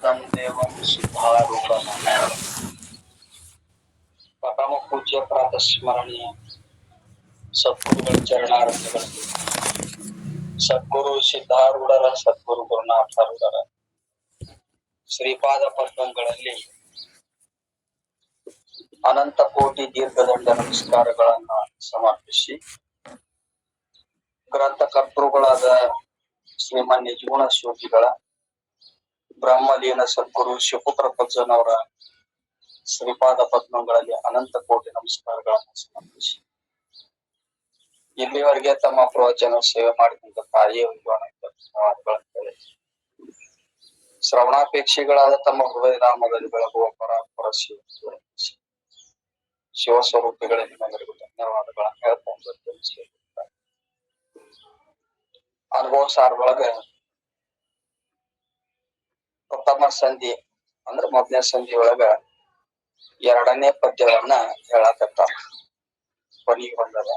तं देवं सिद्धारूपं परम पूज्ಯ ಪ್ರಾತಸ್ಮರಣೀಯ ಸದ್ಗುರುಗಳ ಚರಣಾರವಿಂದಗಳಲ್ಲಿ ಸದ್ಗುರು ಸಿದ್ಧಾರೂಢರ ಸದ್ಗುರು ಗುರುನಾಥರೂಢರ ಶ್ರೀಪಾದ ಪದ್ಮಗಳಲ್ಲಿ ಅನಂತ ಕೋಟಿ ದೀರ್ಘದಂಡ ನಮಸ್ಕಾರಗಳನ್ನ ಸಮರ್ಪಿಸಿ ಗ್ರಂಥಕರ್ತೃಗಳಾದ ಶ್ರೀಮಾನ್ಯ ಜೀವನ ಶಿವಜಿಗಳ ಬ್ರಹ್ಮಲೀನ ಸದ್ಗುರು ಶಿವಪುತ್ರ ಪಜ್ಜನವರ ಶ್ರೀಪಾದ ಪದ್ಮಗಳಲ್ಲಿ ಅನಂತ ಕೋಟಿ ನಮಸ್ಕಾರಗಳನ್ನು ಸಮರ್ಪಿಸಿ ಇಲ್ಲಿವರೆಗೆ ತಮ್ಮ ಪ್ರವಚನ ಸೇವೆ ಮಾಡಿದಂತ ತಾಯಿಯವರಿಗೂ ಅನಂತ ಧನ್ಯವಾದಗಳನ್ನು ಶ್ರವಣಾಪೇಕ್ಷಿಗಳಾದ ತಮ್ಮ ಹೃದಯಧಾಮದಲ್ಲಿ ಬೆಳಗುವ ಪರಾತ್ಪರ ಶಿವ ಸ್ವರೂಪಿಗಳಿಗೆ ನಿಮ್ಮೆಲ್ಲರಿಗೂ ಧನ್ಯವಾದಗಳನ್ನು ಹೇಳ್ಕೊಂಡು ಅನುಭವ ಸಾರ್ ಒಳಗ ಪ್ರಥಮ ಸಂಧಿ ಅಂದ್ರೆ ಮೊದಲನೇ ಸಂಧಿ ಒಳಗ ಎರಡನೇ ಪದ್ಯವನ್ನ ಹೇಳಕತ್ತಾರ. ಕೊನೆಗೆ ಬಂದದ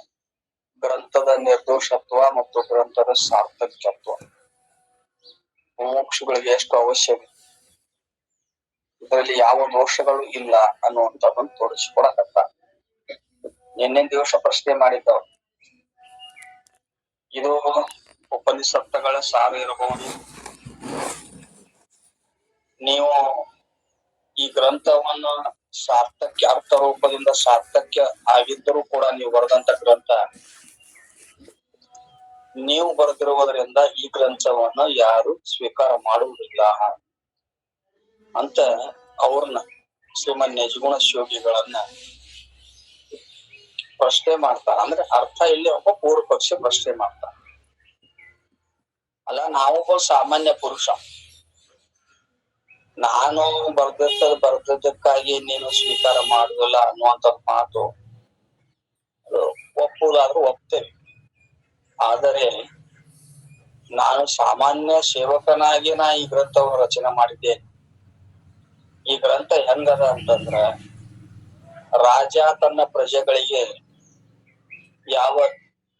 ಗ್ರಂಥದ ನಿರ್ದೋಷತ್ವ ಮತ್ತು ಗ್ರಂಥದ ಸಾರ್ಥಕ್ಯತ್ವ ಮೋಕ್ಷಗಳಿಗೆ ಎಷ್ಟು ಅವಶ್ಯಕ, ಇದರಲ್ಲಿ ಯಾವ ದೋಷಗಳು ಇಲ್ಲ ಅನ್ನುವಂಥದ್ದನ್ನು ತೋರಿಸಿಕೊಡಕತ್ತ. ನಿನ್ನೆ ದಿವಸ ಪ್ರಶ್ನೆ ಮಾಡಿದ್ದವು, ಇದು ಉಪನಿಷತ್ತುಗಳ ಸಾರ ಇರಬಹುದು, ನೀವು ಈ ಗ್ರಂಥವನ್ನು ಸಾರ್ಥಕ್ಯ ಅರ್ಥ ರೂಪದಿಂದ ಸಾರ್ಥಕ್ಯ ಆಗಿದ್ದರೂ ಕೂಡ ನೀವು ಬರೆದಂತ ಗ್ರಂಥ ನೀವು ಬರೆದಿರುವುದರಿಂದ ಈ ಗ್ರಂಥವನ್ನು ಯಾರು ಸ್ವೀಕಾರ ಮಾಡುವುದಿಲ್ಲ ಅಂತ ಅವ್ರನ್ನ ಶ್ರೀಮಾನ್ಯ ನಿಜಗುಣ ಶಿವಜಿಗಳನ್ನ ಪ್ರಶ್ನೆ ಮಾಡ್ತಾರ. ಅಂದ್ರೆ ಅರ್ಥ ಇಲ್ಲಿ ಒಬ್ಬ ಪೂರ್ವ ಪಕ್ಷ ಪ್ರಶ್ನೆ ಮಾಡ್ತಾರ. ಅಲ್ಲ, ನಾವೊಬ್ಬ ಸಾಮಾನ್ಯ ಪುರುಷ, ನಾನು ಬರ್ದದ್ದಕ್ಕಾಗಿ ನೀನು ಸ್ವೀಕಾರ ಮಾಡುವುದಿಲ್ಲ ಅನ್ನುವಂತ ಮಾತು ಒಪ್ಪುವುದಾದ್ರೂ ಒಪ್ತೇವೆ. ಆದರೆ ನಾನು ಸಾಮಾನ್ಯ ಸೇವಕನಾಗಿ ನಾ ಈ ಗ್ರಂಥವನ್ನು ರಚನೆ ಮಾಡಿದ್ದೇನೆ. ಈ ಗ್ರಂಥ ಹೆಂಗದ ಅಂತಂದ್ರ, ರಾಜ ತನ್ನ ಪ್ರಜೆಗಳಿಗೆ ಯಾವ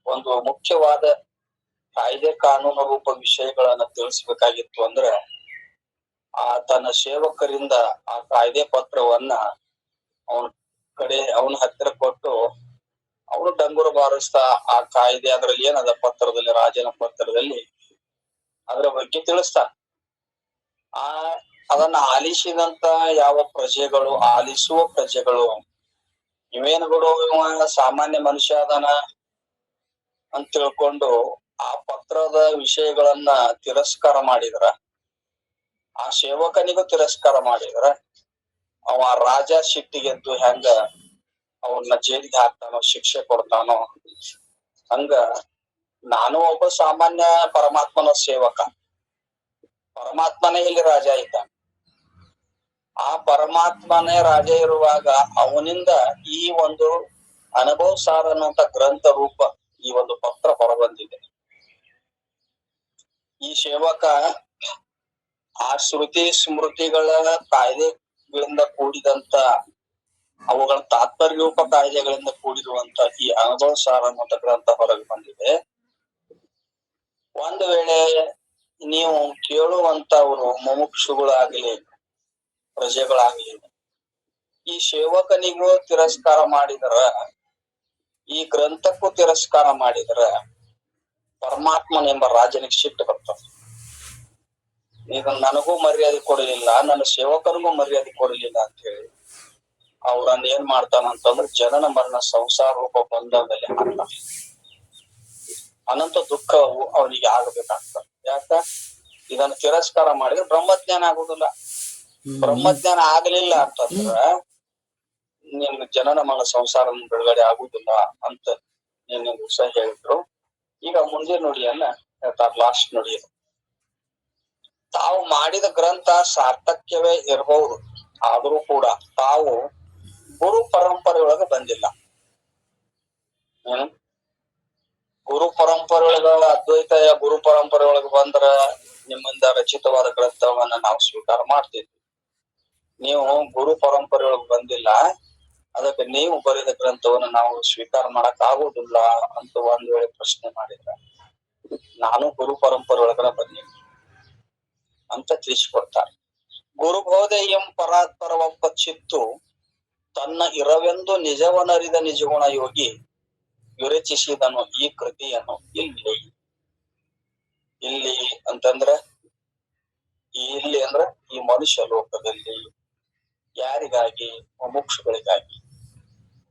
ಒಂದು ಮುಖ್ಯವಾದ ಕಾಯ್ದೆ ಕಾನೂನು ರೂಪ ವಿಷಯಗಳನ್ನ ತಿಳಿಸ್ಬೇಕಾಗಿತ್ತು ಅಂದ್ರೆ ತನ್ನ ಸೇವಕರಿಂದ ಆ ಕಾಯ್ದೆ ಪತ್ರವನ್ನ ಅವನ ಹತ್ತಿರ ಕೊಟ್ಟು ಅವನು ಡಂಗುರು ಬಾರಿಸ್ತಾ ಆ ಕಾಯ್ದೆ ಅದ್ರಲ್ಲಿ ಏನದ ಪತ್ರದಲ್ಲಿ, ರಾಜನ ಪತ್ರದಲ್ಲಿ ಅದರ ಬಗ್ಗೆ ತಿಳಿಸ್ತಾ ಅದನ್ನ ಆಲಿಸಿದಂತ ಯಾವ ಪ್ರಜೆಗಳು, ಆಲಿಸುವ ಪ್ರಜೆಗಳು ಇವೇನುಗಳು ಸಾಮಾನ್ಯ ಮನುಷ್ಯ ಅದನ ಅಂತ ತಿಳ್ಕೊಂಡು ಆ ಪತ್ರದ ವಿಷಯಗಳನ್ನ ತಿರಸ್ಕಾರ ಮಾಡಿದ್ರ, ಆ ಸೇವಕನಿಗೂ ತಿರಸ್ಕಾರ ಮಾಡಿದ್ರ, ಅವ ರಾಜ ಸಿಟ್ಟಿಗೆದ್ದು ಹೆಂಗ ಅವನ್ನ ಜೈಲಿಗೆ ಹಾಕ್ತಾನೋ, ಶಿಕ್ಷೆ ಕೊಡ್ತಾನೋ, ಹಂಗ ನಾನು ಒಬ್ಬ ಸಾಮಾನ್ಯ ಪರಮಾತ್ಮನ ಸೇವಕ. ಪರಮಾತ್ಮನೇ ಇಲ್ಲಿ ರಾಜ ಇದ್ದಾನೆ. ಆ ಪರಮಾತ್ಮನೇ ರಾಜ ಇರುವಾಗ ಅವನಿಂದ ಈ ಒಂದು ಅನುಭವ ಸಾರ ಅನ್ನುವಂತ ಗ್ರಂಥ ರೂಪ ಈ ಒಂದು ಪತ್ರ ಹೊರಬಂದಿದೆ. ಈ ಸೇವಕ ಆ ಶ್ರುತಿ ಸ್ಮೃತಿಗಳ ಕಾಯ್ದೆಗಳಿಂದ ಕೂಡಿದಂತ, ಅವುಗಳ ತಾತ್ಪರ್ಯೋಪ ಕಾಯ್ದೆಗಳಿಂದ ಕೂಡಿರುವಂತ ಈ ಅನುಭವ ಸಾರ ಅನ್ನುವಂತ ಗ್ರಂಥ ಹೊರಗೆ ಬಂದಿದೆ. ಒಂದು ವೇಳೆ ನೀವು ಕೇಳುವಂತವ್ರು ಮುಮುಕ್ಷುಗಳಾಗ್ಲಿ ಪ್ರಜೆಗಳಾಗ್ಲಿ ಈ ಸೇವಕನಿಗೂ ತಿರಸ್ಕಾರ ಮಾಡಿದರ, ಈ ಗ್ರಂಥಕ್ಕೂ ತಿರಸ್ಕಾರ ಮಾಡಿದರ ಪರಮಾತ್ಮನೆಂಬ ರಾಜನಿಗೆ ಸಿಟ್ಟು ಬರ್ತದೆ. ಈಗ ನನಗೂ ಮರ್ಯಾದೆ ಕೊಡಲಿಲ್ಲ, ನನ್ನ ಸೇವಕನಿಗೂ ಮರ್ಯಾದೆ ಕೊಡಲಿಲ್ಲ ಅಂತ ಹೇಳಿ ಅವ್ರನ್ನ ಏನ್ ಮಾಡ್ತಾನಂತಂದ್ರೆ ಜನನ ಮರಣ ಸಂಸಾರ ರೂಪ ಬಂಧದಲ್ಲಿ ಹಾಕ್ತಾನೆ. ಅನಂತ ದುಃಖ ಅವನಿಗೆ ಆಗಬೇಕಾಗ್ತದೆ. ಯಾಕ? ಇದನ್ನ ತಿರಸ್ಕಾರ ಮಾಡಿದ್ರೆ ಬ್ರಹ್ಮಜ್ಞಾನ ಆಗುದಿಲ್ಲ. ಬ್ರಹ್ಮಜ್ಞಾನ ಆಗ್ಲಿಲ್ಲ ಅಂತಂದ್ರ ನಿಮ್ಗೆ ಜನನ ಮರಣ ಸಂಸಾರ ಬಿಡುಗಡೆ ಆಗುದಿಲ್ಲ ಅಂತ ನಿನ್ನೆ ದಿವಸ ಹೇಳಿದ್ರು. ಈಗ ಮುಂದೆ ನುಡಿಯನ್ನ ಹೇಳ್ತಾರ, ಲಾಸ್ಟ್ ನುಡಿ. ತಾವು ಮಾಡಿದ ಗ್ರಂಥ ಸಾರ್ಥಕ್ಯವೇ ಇರಬಹುದು, ಆದ್ರೂ ಕೂಡ ತಾವು ಗುರು ಪರಂಪರೆ ಒಳಗೆ ಬಂದಿಲ್ಲ. ಗುರು ಪರಂಪರೆ ಒಳಗ ಅದ್ವೈತ ಗುರು ಪರಂಪರೆ ಒಳಗೆ ಬಂದ್ರ ನಿಮ್ಮಿಂದ ರಚಿತವಾದ ಗ್ರಂಥವನ್ನ ನಾವು ಸ್ವೀಕಾರ ಮಾಡ್ತಿದ್ವಿ. ನೀವು ಗುರು ಪರಂಪರೆ ಒಳಗೆ ಬಂದಿಲ್ಲ, ಅದಕ್ಕೆ ನೀವು ಬರೆದ ಗ್ರಂಥವನ್ನು ನಾವು ಸ್ವೀಕಾರ ಮಾಡಕ್ ಆಗುದಿಲ್ಲ ಅಂತ ಒಂದ್ ವೇಳೆ ಪ್ರಶ್ನೆ ಮಾಡಿದ್ರ, ನಾನು ಗುರು ಪರಂಪರೆ ಒಳಗಡೆ ಬಂದಿನಿ ಅಂತ ತಿಳಿಸಿಕೊಡ್ತಾರೆ. ಗುರುಬೋಧೆಯಂ ಪರಾತ್ಪರವಪ್ಪ ಚಿತ್ತು ತನ್ನ ಇರವೆಂದು ನಿಜವನರಿದ ನಿಜಗುಣ ಯೋಗಿ ವಿರಚಿಸಿದನು ಈ ಕೃತಿಯನ್ನು. ಇಲ್ಲಿ ಅಂತಂದ್ರ ಇಲ್ಲಿ ಅಂದ್ರ ಈ ಮನುಷ್ಯ ಲೋಕದಲ್ಲಿ ಯಾರಿಗಾಗಿ? ಮುಮುಕ್ಷುಗಳಿಗಾಗಿ.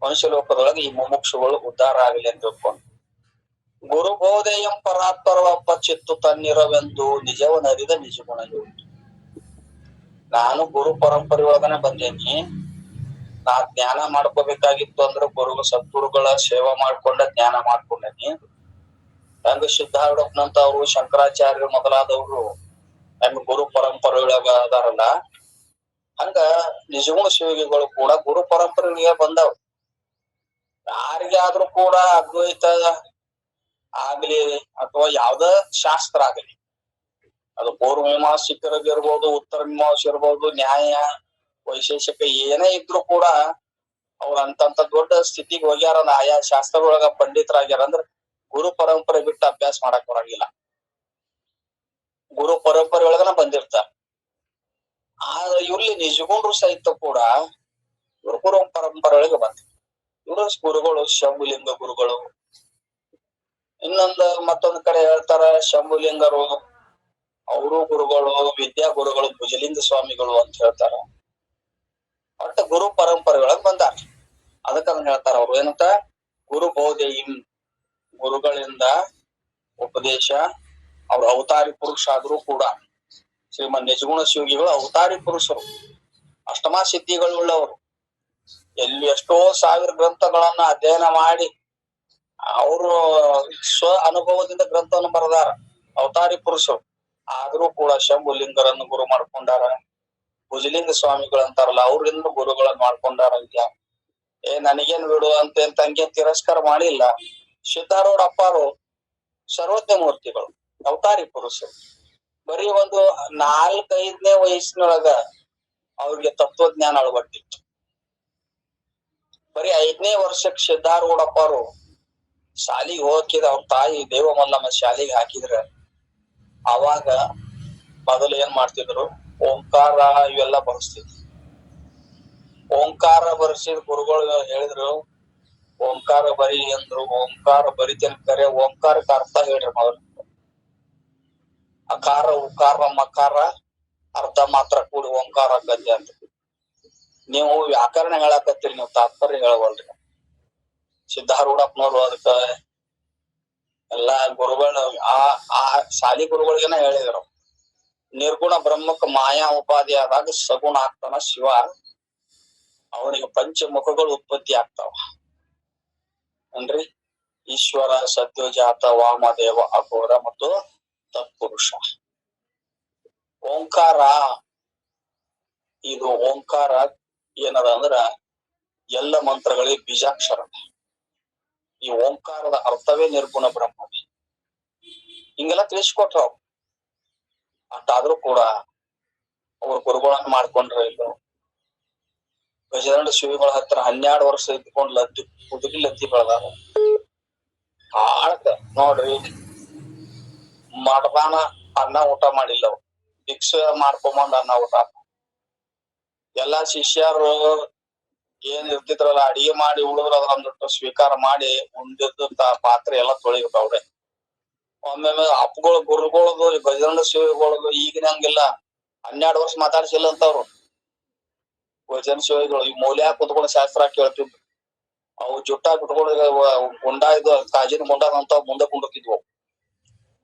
ಮನುಷ್ಯ ಲೋಕದೊಳಗೆ ಈ ಮುಮುಕ್ಷುಗಳು ಉದ್ಧಾರ ಆಗಲಿ ಅಂತ ತಿಳ್ಕೊಂಡು ಗುರುಬೋಧೆಯಂ ಪರಾತ್ಪರವಪ್ಪ ಚಿತ್ತು ತನ್ನಿರವೆಂದು ನಿಜವನರಿದ ನಿಜಗುಣ ಯೋಗಿ. ನಾನು ಗುರು ಪರಂಪರೆ ಒಳಗನೆ ಬಂದೇನಿ. ನಾ ಜ್ಞಾನ ಮಾಡ್ಕೋಬೇಕಾಗಿತ್ತು ಅಂದ್ರೆ ಸದ್ಗುರುಗಳ ಸೇವಾ ಮಾಡ್ಕೊಂಡ ಜ್ಞಾನ ಮಾಡ್ಕೊಂಡೇನಿ. ಹಂಗ ಸಿದ್ಧಾರೂಢಪ್ಪನಂತವ್ರು, ಶಂಕರಾಚಾರ್ಯರು ಮೊದಲಾದವರು ನಮ್ಗೆ ಗುರು ಪರಂಪರೆ ಒಳಗ ಅದಾರಲ್ಲ, ಹಂಗ ನಿಜಗುಣ ಶಿವಗಿಗಳು ಕೂಡ ಗುರು ಪರಂಪರೆಗೆ ಬಂದವ್. ಯಾರಿಗಾದ್ರೂ ಕೂಡ ಅದ್ವೈತ ಆಗ್ಲಿ ಅಥವಾ ಯಾವ್ದ ಶಾಸ್ತ್ರ ಆಗಲಿ, ಅದು ಪೂರ್ವ ಮೀಮಾಂಸಿಕರಿಗಿರ್ಬೋದು, ಉತ್ತರ ಮೀಮಾಂಸ ಇರ್ಬೋದು, ನ್ಯಾಯ ವೈಶೇಷಿಕ ಏನೇ ಇದ್ರು ಕೂಡ ಅವ್ರ ಅಂತಂತ ದೊಡ್ಡ ಸ್ಥಿತಿಗೆ ಹೋಗ್ಯಾರ. ಆಯಾ ಶಾಸ್ತ್ರದೊಳಗ ಪಂಡಿತರಾಗ್ಯಾರ ಅಂದ್ರ ಗುರು ಪರಂಪರೆ ಬಿಟ್ಟು ಅಭ್ಯಾಸ ಮಾಡಕ್ ಬರಂಗಿಲ್ಲ. ಗುರು ಪರಂಪರೆ ಒಳಗನ ಬಂದಿರ್ತಾರ. ಆದ್ರೆ ಇವ್ರಲ್ಲಿ ನಿಜಗುಂಡ್ರು ಸಹಿತ ಕೂಡ ಇವ್ರು ಗುರು ಪರಂಪರೆ ಒಳಗೆ ಬಂದ. ಇವ್ರ ಗುರುಗಳು ಶಂಭುಲಿಂಗ ಗುರುಗಳು. ಮತ್ತೊಂದ್ ಕಡೆ ಹೇಳ್ತಾರ ಶಂಭುಲಿಂಗರು ಅವರು ಗುರುಗಳು, ವಿದ್ಯಾ ಗುರುಗಳು, ಭುಜಲಿಂಗ ಸ್ವಾಮಿಗಳು ಅಂತ ಹೇಳ್ತಾರ. ಒಟ್ಟ ಗುರು ಪರಂಪರೆ ಒಳಗ್ ಬಂದಾರ. ಅದಕ್ಕ ಅದನ್ನ ಹೇಳ್ತಾರ ಅವ್ರು ಏನಂತ, ಗುರು ಬೋಧೆಯಿಂ, ಗುರುಗಳಿಂದ ಉಪದೇಶ. ಅವ್ರು ಅವತಾರಿ ಪುರುಷ ಆದ್ರೂ ಕೂಡ ಶ್ರೀಮನ್ ನಿಜಗುಣ ಶಿವಗಿಗಳು ಅವತಾರಿ ಪುರುಷರು, ಅಷ್ಟಮಾ ಸಿದ್ಧಿಗಳುಳ್ಳವರು. ಎಷ್ಟೋ ಸಾವಿರ ಗ್ರಂಥಗಳನ್ನ ಅಧ್ಯಯನ ಮಾಡಿ ಅವರು ಸ್ವ ಅನುಭವದಿಂದ ಗ್ರಂಥವನ್ನು ಬರೆದಾರ, ಅವತಾರಿ ಪುರುಷರು. ಆದ್ರೂ ಕೂಡ ಶಂಭುಲಿಂಗರನ್ನು ಗುರು ಮಾಡ್ಕೊಂಡಾರ. ಭುಜಲಿಂಗ ಸ್ವಾಮಿಗಳಂತಾರಲ್ಲ, ಅವ್ರಿಂದ ಗುರುಗಳನ್ನ ಮಾಡ್ಕೊಂಡಾರ. ನನಗೇನ್ ಬಿಡು ಅಂತ ಹಂಗೆ ತಿರಸ್ಕಾರ ಮಾಡಿಲ್ಲ. ಸಿದ್ಧಾರೂಢ ಅಪ್ಪಾರು ಸರ್ವಜ್ಞ ಮೂರ್ತಿಗಳು, ಅವತಾರಿ ಪುರುಷರು. ಬರೀ ಒಂದು 4-5ನೇ ವಯಸ್ಸಿನೊಳಗ ಅವ್ರಿಗೆ ತತ್ವಜ್ಞಾನ ಅಳವಟ್ಟಿತ್ತು. ಬರೀ 5ನೇ ವರ್ಷಕ್ಕೆ ಸಿದ್ಧಾರೂಢಪ್ಪರು ಶಾಲಿಗೆ ಹೋಗಿದ. ಅವ್ರ ತಾಯಿ ದೇವಮಲ್ಲಮ್ಮ ಶಾಲಿಗೆ ಹಾಕಿದ್ರ. ಅವಾಗ ಮೊದಲು ಏನ್ ಮಾಡ್ತಿದ್ರು, ಓಂಕಾರ ಇವೆಲ್ಲ ಬರ್ಸ್ತಿದ್ರು. ಓಂಕಾರ ಬರ್ಸಿದ ಗುರುಗಳು ಹೇಳಿದ್ರು, ಓಂಕಾರ ಬರಿ ಅಂದ್ರು. ಓಂಕಾರ ಬರಿತೇನೆ ಕರೆ, ಓಂಕಾರಕ್ಕೆ ಅರ್ಥ ಹೇಳ್ರಿ ಮೊದಲು. ಅಕಾರ ಉಕಾರ ಮಕಾರ ಅರ್ಧ ಮಾತ್ರ ಕೂಡಿ ಓಂಕಾರ ಆಗತ್ತೆ ಅಂತ. ನೀವು ವ್ಯಾಕರಣ ಹೇಳಕತ್ತೀರಿ, ನೀವು ತಾತ್ಪರ್ಯ ಹೇಳವಲ್ರಿ. ಸಿದ್ಧಾರೂಢಪ್ಪನವ್ರು ಅದಕ್ಕ ಎಲ್ಲಾ ಗುರುಗಳನ್ನ ಆ ಶಾಲಿ ಗುರುಗಳಿಗೆನ ಹೇಳಿದ್ರು, ನಿರ್ಗುಣ ಬ್ರಹ್ಮಕ್ಕ ಮಾಯಾ ಉಪಾಧಿ ಆದಾಗ ಸಗುಣ ಆಗ್ತಾನ ಶಿವ, ಅವನಿಗೆ ಪಂಚಮುಖಗಳು ಉತ್ಪತ್ತಿ ಆಗ್ತಾವ ಅನ್ರಿ. ಈಶ್ವರ, ಸದ್ಯೋಜಾತ, ವಾಮದೇವ, ಅಘೋರ ಮತ್ತು ತತ್ಪುರುಷ. ಓಂಕಾರ, ಇದು ಓಂಕಾರ ಏನದ ಅಂದ್ರ ಎಲ್ಲ ಮಂತ್ರಗಳಿಗೆ ಬೀಜಾಕ್ಷರ. ಈ ಓಂಕಾರದ ಅರ್ಥವೇ ನಿರ್ಗುಣ ಬ್ರಹ್ಮ. ಹಿಂಗೆಲ್ಲ ತಿಳಿಸ್ಕೊಟ್ರ. ಅಷ್ಟಾದ್ರೂ ಕೂಡ ಅವ್ರ ಗುರುಗಳನ್ನ ಮಾಡ್ಕೊಂಡ್ರ ಇಲ್ಲೋ. ಗಜದಂಡ ಶಿವಿಗಳ ಹತ್ರ 12 ವರ್ಷ ಇದ್ಕೊಂಡು ಲದ್ದಿ ಕುದುರಿ ಲದ್ದಿ ಬೆಳೆದಾರ. ಆಳಕ ನೋಡ್ರಿ, ಮಟದಾನ ಅನ್ನ ಊಟ ಮಾಡಿಲ್ಲ. ಭಿಕ್ಷೆ ಮಾಡ್ಕೊಂಬಂದ್ ಅನ್ನ ಊಟ. ಎಲ್ಲಾ ಶಿಷ್ಯರು ಏನ್ ಇರ್ತಿದ್ರಲ್ಲ, ಅಡಿಗೆ ಮಾಡಿ ಉಳಿದ್ರ ಅದೊಂದಿಟ್ಟು ಸ್ವೀಕಾರ ಮಾಡಿ ಉಂಡಿದ್ದ ಪಾತ್ರೆ ಎಲ್ಲ ತೊಳಿತಾವ್ರೆ. ಒಮ್ಮೆ ಅಪ್ಪಗಳು ಗುರುಗಳದು, ಗಜದಂಡ ಶಿವಿಗಳದು ಈಗಿನ ಹಂಗಿಲ್ಲ. 12 ವರ್ಷ ಮಾತಾಡ್ಸಿಲ್ಲ ಅಂತವ್ರು ಗಜನ ಶಿವಿಗಳು. ಈ ಮೌಲ್ಯ ಕುತ್ಕೊಂಡು ಶಾಸ್ತ್ರ ಕೇಳ್ತಿದ್ವು. ಅವು ಜುಟ್ಟ ಬಿಟ್ಕೊಂಡು ಗುಂಡ ಇದು ಕಾಜಿನ ಗುಂಡದಂತ ಮುಂದೆ ಕುಂಡಿರ್ತಿದ್ವು.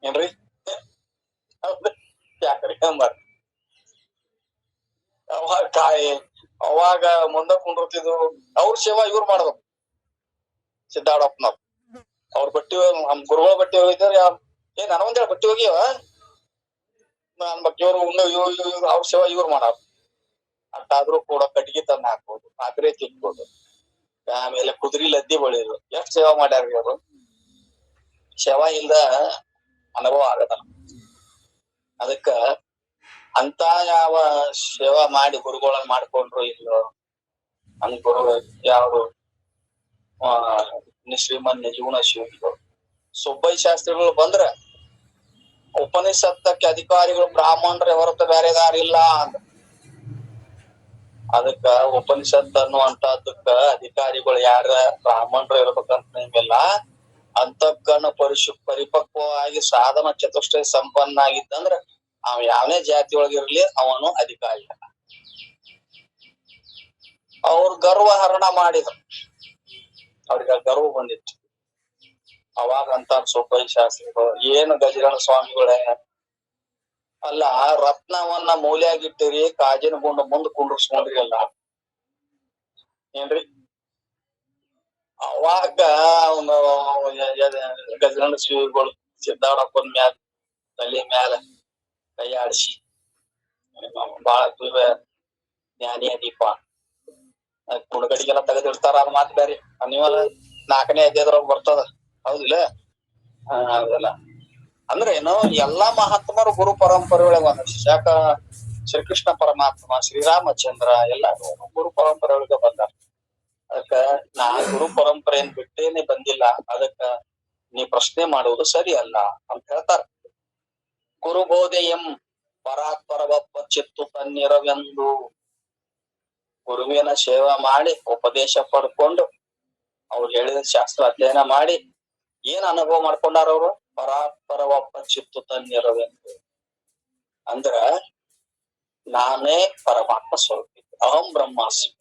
ಏನ್ರಿ ಯಾಕ್ರಿ ಮಾಡಿ ಅವಾಗ ಮುಂದೆ ಕುಂಡಿರ್ತಿದ್ವು. ಅವ್ರ ಸೇವಾ ಇವ್ರು ಮಾಡ್ಬೇಕು. ಸಿದ್ಧಾರೂಢಪ್ಪನವ್ರು ಅವ್ರ ಬಟ್ಟಿ, ನಮ್ ಗುರುಗಳ ಬಟ್ಟಿ ಹೋಗಿದ್ದಾರೆ. ನನಗೊಂದೇಳಿ ಬಟ್ಟಿ ಹೋಗಿವ ನನ್ ಬಗ್ಗೆ ಇವ್ರು ಅವ್ರ ಸೇವಾ ಇವ್ರು ಮಾಡಾರ. ಅಷ್ಟಾದ್ರೂ ಕೂಡ ಕಟ್ಗಿ ತಂದು ಹಾಕ್ಬೋದು, ಆಕ್ರೆ ತಿನ್ಬೋದು, ಆಮೇಲೆ ಕುದುರಿ ಲದ್ದಿ ಬಳಿದ್ರು. ಎಷ್ಟ್ ಸೇವಾ ಮಾಡ್ಯಾರ್ರಿ ಅವರು. ಸೇವಾ ಇಲ್ದ ಅನುಭವ ಆಗದಲ್ಲ. ಅದಕ್ಕ ಅಂತ ಯಾವ ಸೇವಾ ಮಾಡಿ ಗುರುಗಳನ್ನ ಮಾಡ್ಕೊಂಡ್ರು ಇಲ್ಲೋ. ನಮ್ ಗುರು ಯಾರು ಶ್ರೀಮನ್ ನಿಜಗುಣ ಶಿವಗಿಗಳು. ಸುಬ್ಬಯ್ಯ ಶಾಸ್ತ್ರಿಗಳು ಬಂದ್ರ ಉಪನಿಷತ್ತಕ್ಕೆ ಅಧಿಕಾರಿಗಳು ಬ್ರಾಹ್ಮಣರೇ ಹೊರತು ಬೇರೆ ದಾರಿಲ್ಲ ಅಂತ. ಅದಕ್ಕ ಉಪನಿಷತ್ ಅನ್ನುವಂತದಕ್ಕ ಅಧಿಕಾರಿಗಳು ಯಾರ ಬ್ರಾಹ್ಮಣರು ಇರ್ಬೇಕಂತ ನಿಮ್ಗೆಲ್ಲ ಅಂತಃಕರಣ ಪರಿಪಕ್ವವಾಗಿ ಸಾಧನ ಚತುಷ್ಟಯ ಸಂಪನ್ನ ಆಗಿದ್ದಂದ್ರ ಅವ ಯಾವನೇ ಜಾತಿ ಒಳಗಿರ್ಲಿ ಅವನು ಅಧಿಕಾರಿ. ಅವ್ರ ಗರ್ವ ಹರಣ ಮಾಡಿದ್ರು, ಅವ್ರಿಗೆ ಗರ್ವ ಬಂದಿತ್ತು. ಅವಾಗ ಅಂತಾರ ಸೋಪಾಯಿ ಶಾಸ್ತ್ರಿಗಳು, ಏನು ಗಜರಣ ಸ್ವಾಮಿಗಳೇ ಅಲ್ಲ ರತ್ನವನ್ನ ಮೂಲೆಯಾಗಿಟ್ಟಿರಿ, ಕಾಜಿನ ಗುಂಡ ಮುಂದ್ ಕುಂಡ್ರಸ್ಕೊಂಡ್ರಿ ಅಲ್ಲ ಏನ್ರಿ? ಅವಾಗ ಅವನು ಗಜರಣ ಶ್ರೀಗಳು ಸಿದ್ದಾಡಪ್ಪನ ಮ್ಯಾಲ ತಲೆ ಮ್ಯಾಲ ಕೈ ಆಡಿಸಿ, ಬಾಳ ಜ್ಞಾನಿ ದೀಪ ಕುಣಗಡಿಗೆಲ್ಲ ತೆಗೆದಿಡ್ತಾರ, ಅದ್ ಮಾತು ಬೇರೆ. ನೀವಲ್ಲ 4ನೇ ಅಧ್ಯಾಯದೊಳಗ ಬರ್ತದ, ಹೌದಿಲ್ಲ? ಹೌದಲ್ಲ. ಅಂದ್ರೆ ಏನು, ಎಲ್ಲಾ ಮಹಾತ್ಮರು ಗುರು ಪರಂಪರೆ ಒಳಗೆ ಬಂದ. ಶ್ರೀಕೃಷ್ಣ ಪರಮಾತ್ಮ, ಶ್ರೀರಾಮಚಂದ್ರ ಎಲ್ಲಾರು ಗುರು ಪರಂಪರೆ ಒಳಗೆ ಬಂದಾರ. ಅದಕ್ಕ ನಾ ಗುರು ಪರಂಪರೆಯನ್ನು ಬಿಟ್ಟೇನೆ ಬಂದಿಲ್ಲ, ಅದಕ್ಕ ನೀ ಪ್ರಶ್ನೆ ಮಾಡುವುದು ಸರಿ ಅಲ್ಲ ಅಂತ ಹೇಳ್ತಾರ. ಗುರುಬೋಧೆಯಂ ಪರಾತ್ಪರವಪ್ಪ ಚಿತ್ತು ತನ್ನಿರವೆಂದು, ಗುರುವಿನ ಸೇವಾ ಮಾಡಿ ಉಪದೇಶ ಪಡ್ಕೊಂಡು ಅವ್ರು ಹೇಳಿದ ಶಾಸ್ತ್ರ ಅಧ್ಯಯನ ಮಾಡಿ ಏನ್ ಅನುಭವ ಮಾಡ್ಕೊಂಡಾರ ಅವರು? ಪರಾತ್ಪರವಪ್ಪ ಚಿತ್ತು ತನ್ನಿರವೆಂದು ಅಂದ್ರ ನಾನೇ ಪರಮಾತ್ಮ ಸ್ವರೂಪ, ಅಹಂ ಬ್ರಹ್ಮಾಸ್ಮಿ,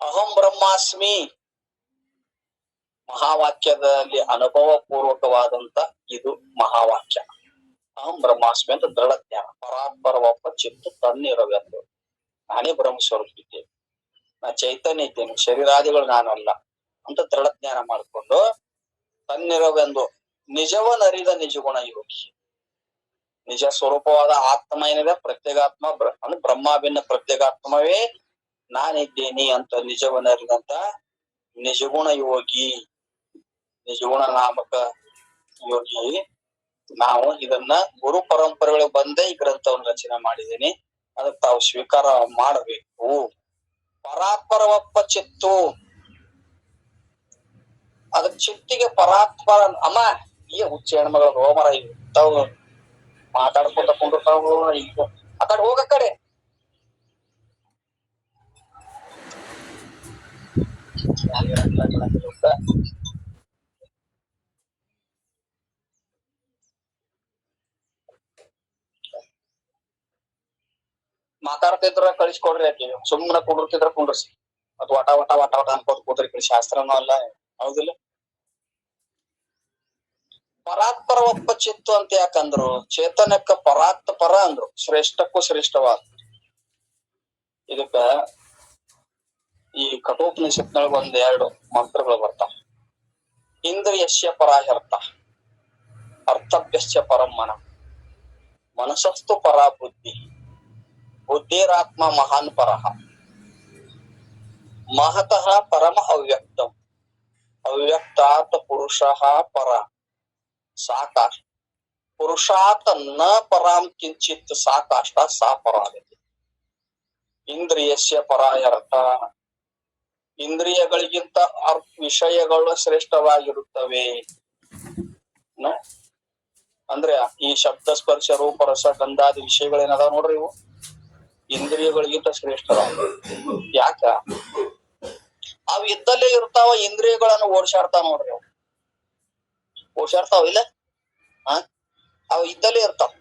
ಅಹಂ ಬ್ರಹ್ಮಾಸ್ಮಿ ಮಹಾವಾಕ್ಯದಲ್ಲಿ ಅನುಭವ ಪೂರ್ವಕವಾದಂತ ಇದು ಮಹಾವಾಕ್ಯ. ಅಹಂ ಬ್ರಹ್ಮಾಸ್ಮಿ ಅಂತ ದೃಢ ಜ್ಞಾನ. ಪರಾತ್ಪರವಪ್ಪ ಚಿತ್ತು ತನ್ನಿರವೆಂದು, ನಾನೇ ಬ್ರಹ್ಮ ಸ್ವರೂಪ ಇದ್ದೇನೆ, ನಾ ಚೈತನ್ಯ ಇದ್ದೇನೆ, ಶರೀರಾದಿಗಳು ನಾನಲ್ಲ ಅಂತ ದೃಢ ಜ್ಞಾನ ಮಾಡಿಕೊಂಡು ತನ್ನಿರವೆಂದು ನಿಜವನ್ನರಿದ ನಿಜಗುಣ ಯೋಗಿ. ನಿಜ ಸ್ವರೂಪವಾದ ಆತ್ಮ ಏನಿದೆ, ಪ್ರತ್ಯೇಗಾತ್ಮ ಅಂದ್ರೆ ಬ್ರಹ್ಮಾಭಿನ್ನ ಪ್ರತ್ಯೇಗಾತ್ಮವೇ ನಾನಿದ್ದೇನೆ ಅಂತ ನಿಜವನ್ನರಿದಂತ ನಿಜಗುಣ ಯೋಗಿ, ನಿಜಗುಣ ನಾಮಕ ಯೋಗಿ. ನಾವು ಇದನ್ನ ಗುರು ಪರಂಪರೆಗಳಿಗೆ ಬಂದೇ ಈ ಗ್ರಂಥವನ್ನು ರಚನೆ ಮಾಡಿದ್ದೀನಿ, ಅದಕ್ಕೆ ತಾವು ಸ್ವೀಕಾರ ಮಾಡಬೇಕು. ಪರಾತ್ಪರವಪ್ಪ ಚಿತ್ತು, ಅದಕ್ ಚಿತ್ತಿಗೆ ಪರಾತ್ಪರ ಅಮ್ಮ ಈ ಹುಚ್ಚ ಹೆಣ್ಮಗಳು ಹೋಮರ ತಾವು ಮಾತಾಡ್ಕೊಂತ ಕುಂಡಿರ್ತಾವು. ಈಗ ಆ ಕಡೆ ಹೋಗ, ಕಡೆ ಮಾತಾಡ್ತಿದ್ರ ಕಳಿಸ್ಕೊಡ್ರಿ, ಆಕೆ ಸುಮ್ಮನೆ ಕುಂಡಿರ್ತಿದ್ರ ಕುಂಡ್ರಸಿ, ಅದು ವಟ ವಟ ವಟ ವಟ ಅನ್ಕೋತ ಕೂತ್ರಿ. ಶಾಸ್ತ್ರನೂ ಅಲ್ಲ, ಹೌದಿಲ್ಲ? ಪರಾತ್ಪರವಪ್ಪ ಚಿತ್ತು ಅಂತ ಯಾಕಂದ್ರು? ಚೇತನಕ್ಕ ಪರ ಅಂದ್ರು, ಶ್ರೇಷ್ಠಕ್ಕೂ ಶ್ರೇಷ್ಠವಾದ. ಇದಕ್ಕ ಈ ಕಠೋಪನಿಷತ್ನೊಳಗ 1-2 ಮಂತ್ರಗಳು ಬರ್ತಾವ. ಇಂದ್ರಿಯಸ್ಯ ಪರಾಹರ್ಥ, ಅರ್ಥಭ್ಯಸ್ಯ ಪರಂ ಮನ, ಮನಸಸ್ತು ಪರಾ ಬುದ್ಧಿ, ಬುದ್ಧಿರಾತ್ಮ ಮಹಾನ್ ಪರಃ, ಮಹತಃ ಪರಮ ಅವ್ಯಕ್ತಂ, ಅವ್ಯಕ್ತಾತ್ ಪುರುಷಃ ಪರ, ಸಾಕಾಷ್ಟ ಪುರುಷಾತ್ ನ ಪರಾಂ ಕಿಂಚಿತ್ ಸಾಕಾಷ್ಟ ಸಾ ಪರಾಗತಿ. ಇಂದ್ರಿಯಸ್ಯ ಪರಾಯರ್ಥ, ಇಂದ್ರಿಯಗಳಿಗಿಂತ ವಿಷಯಗಳು ಶ್ರೇಷ್ಠವಾಗಿರುತ್ತವೆ. ಅಂದ್ರೆ ಈ ಶಬ್ದ ಸ್ಪರ್ಶ ರೂಪ ರಸ ಗಂಧಾದಿ ವಿಷಯಗಳೇನದಾವ ನೋಡ್ರಿ, ಇವು ಇಂದ್ರಿಯಗಳಿಗಿಂತ ಶ್ರೇಷ್ಠರಾಗ. ಯಾಕ? ಅವ್ ಇದ್ದಲ್ಲೇ ಇರ್ತಾವ, ಇಂದ್ರಿಯಗಳನ್ನು ಓಡ್ಸಾಡ್ತಾವ ನೋಡ್ರಿ, ಅವು ಓಡ್ಸಾಡ್ತಾವ ಇಲ್ಲ? ಅವ್ ಇದ್ದಲ್ಲೇ ಇರ್ತಾವ.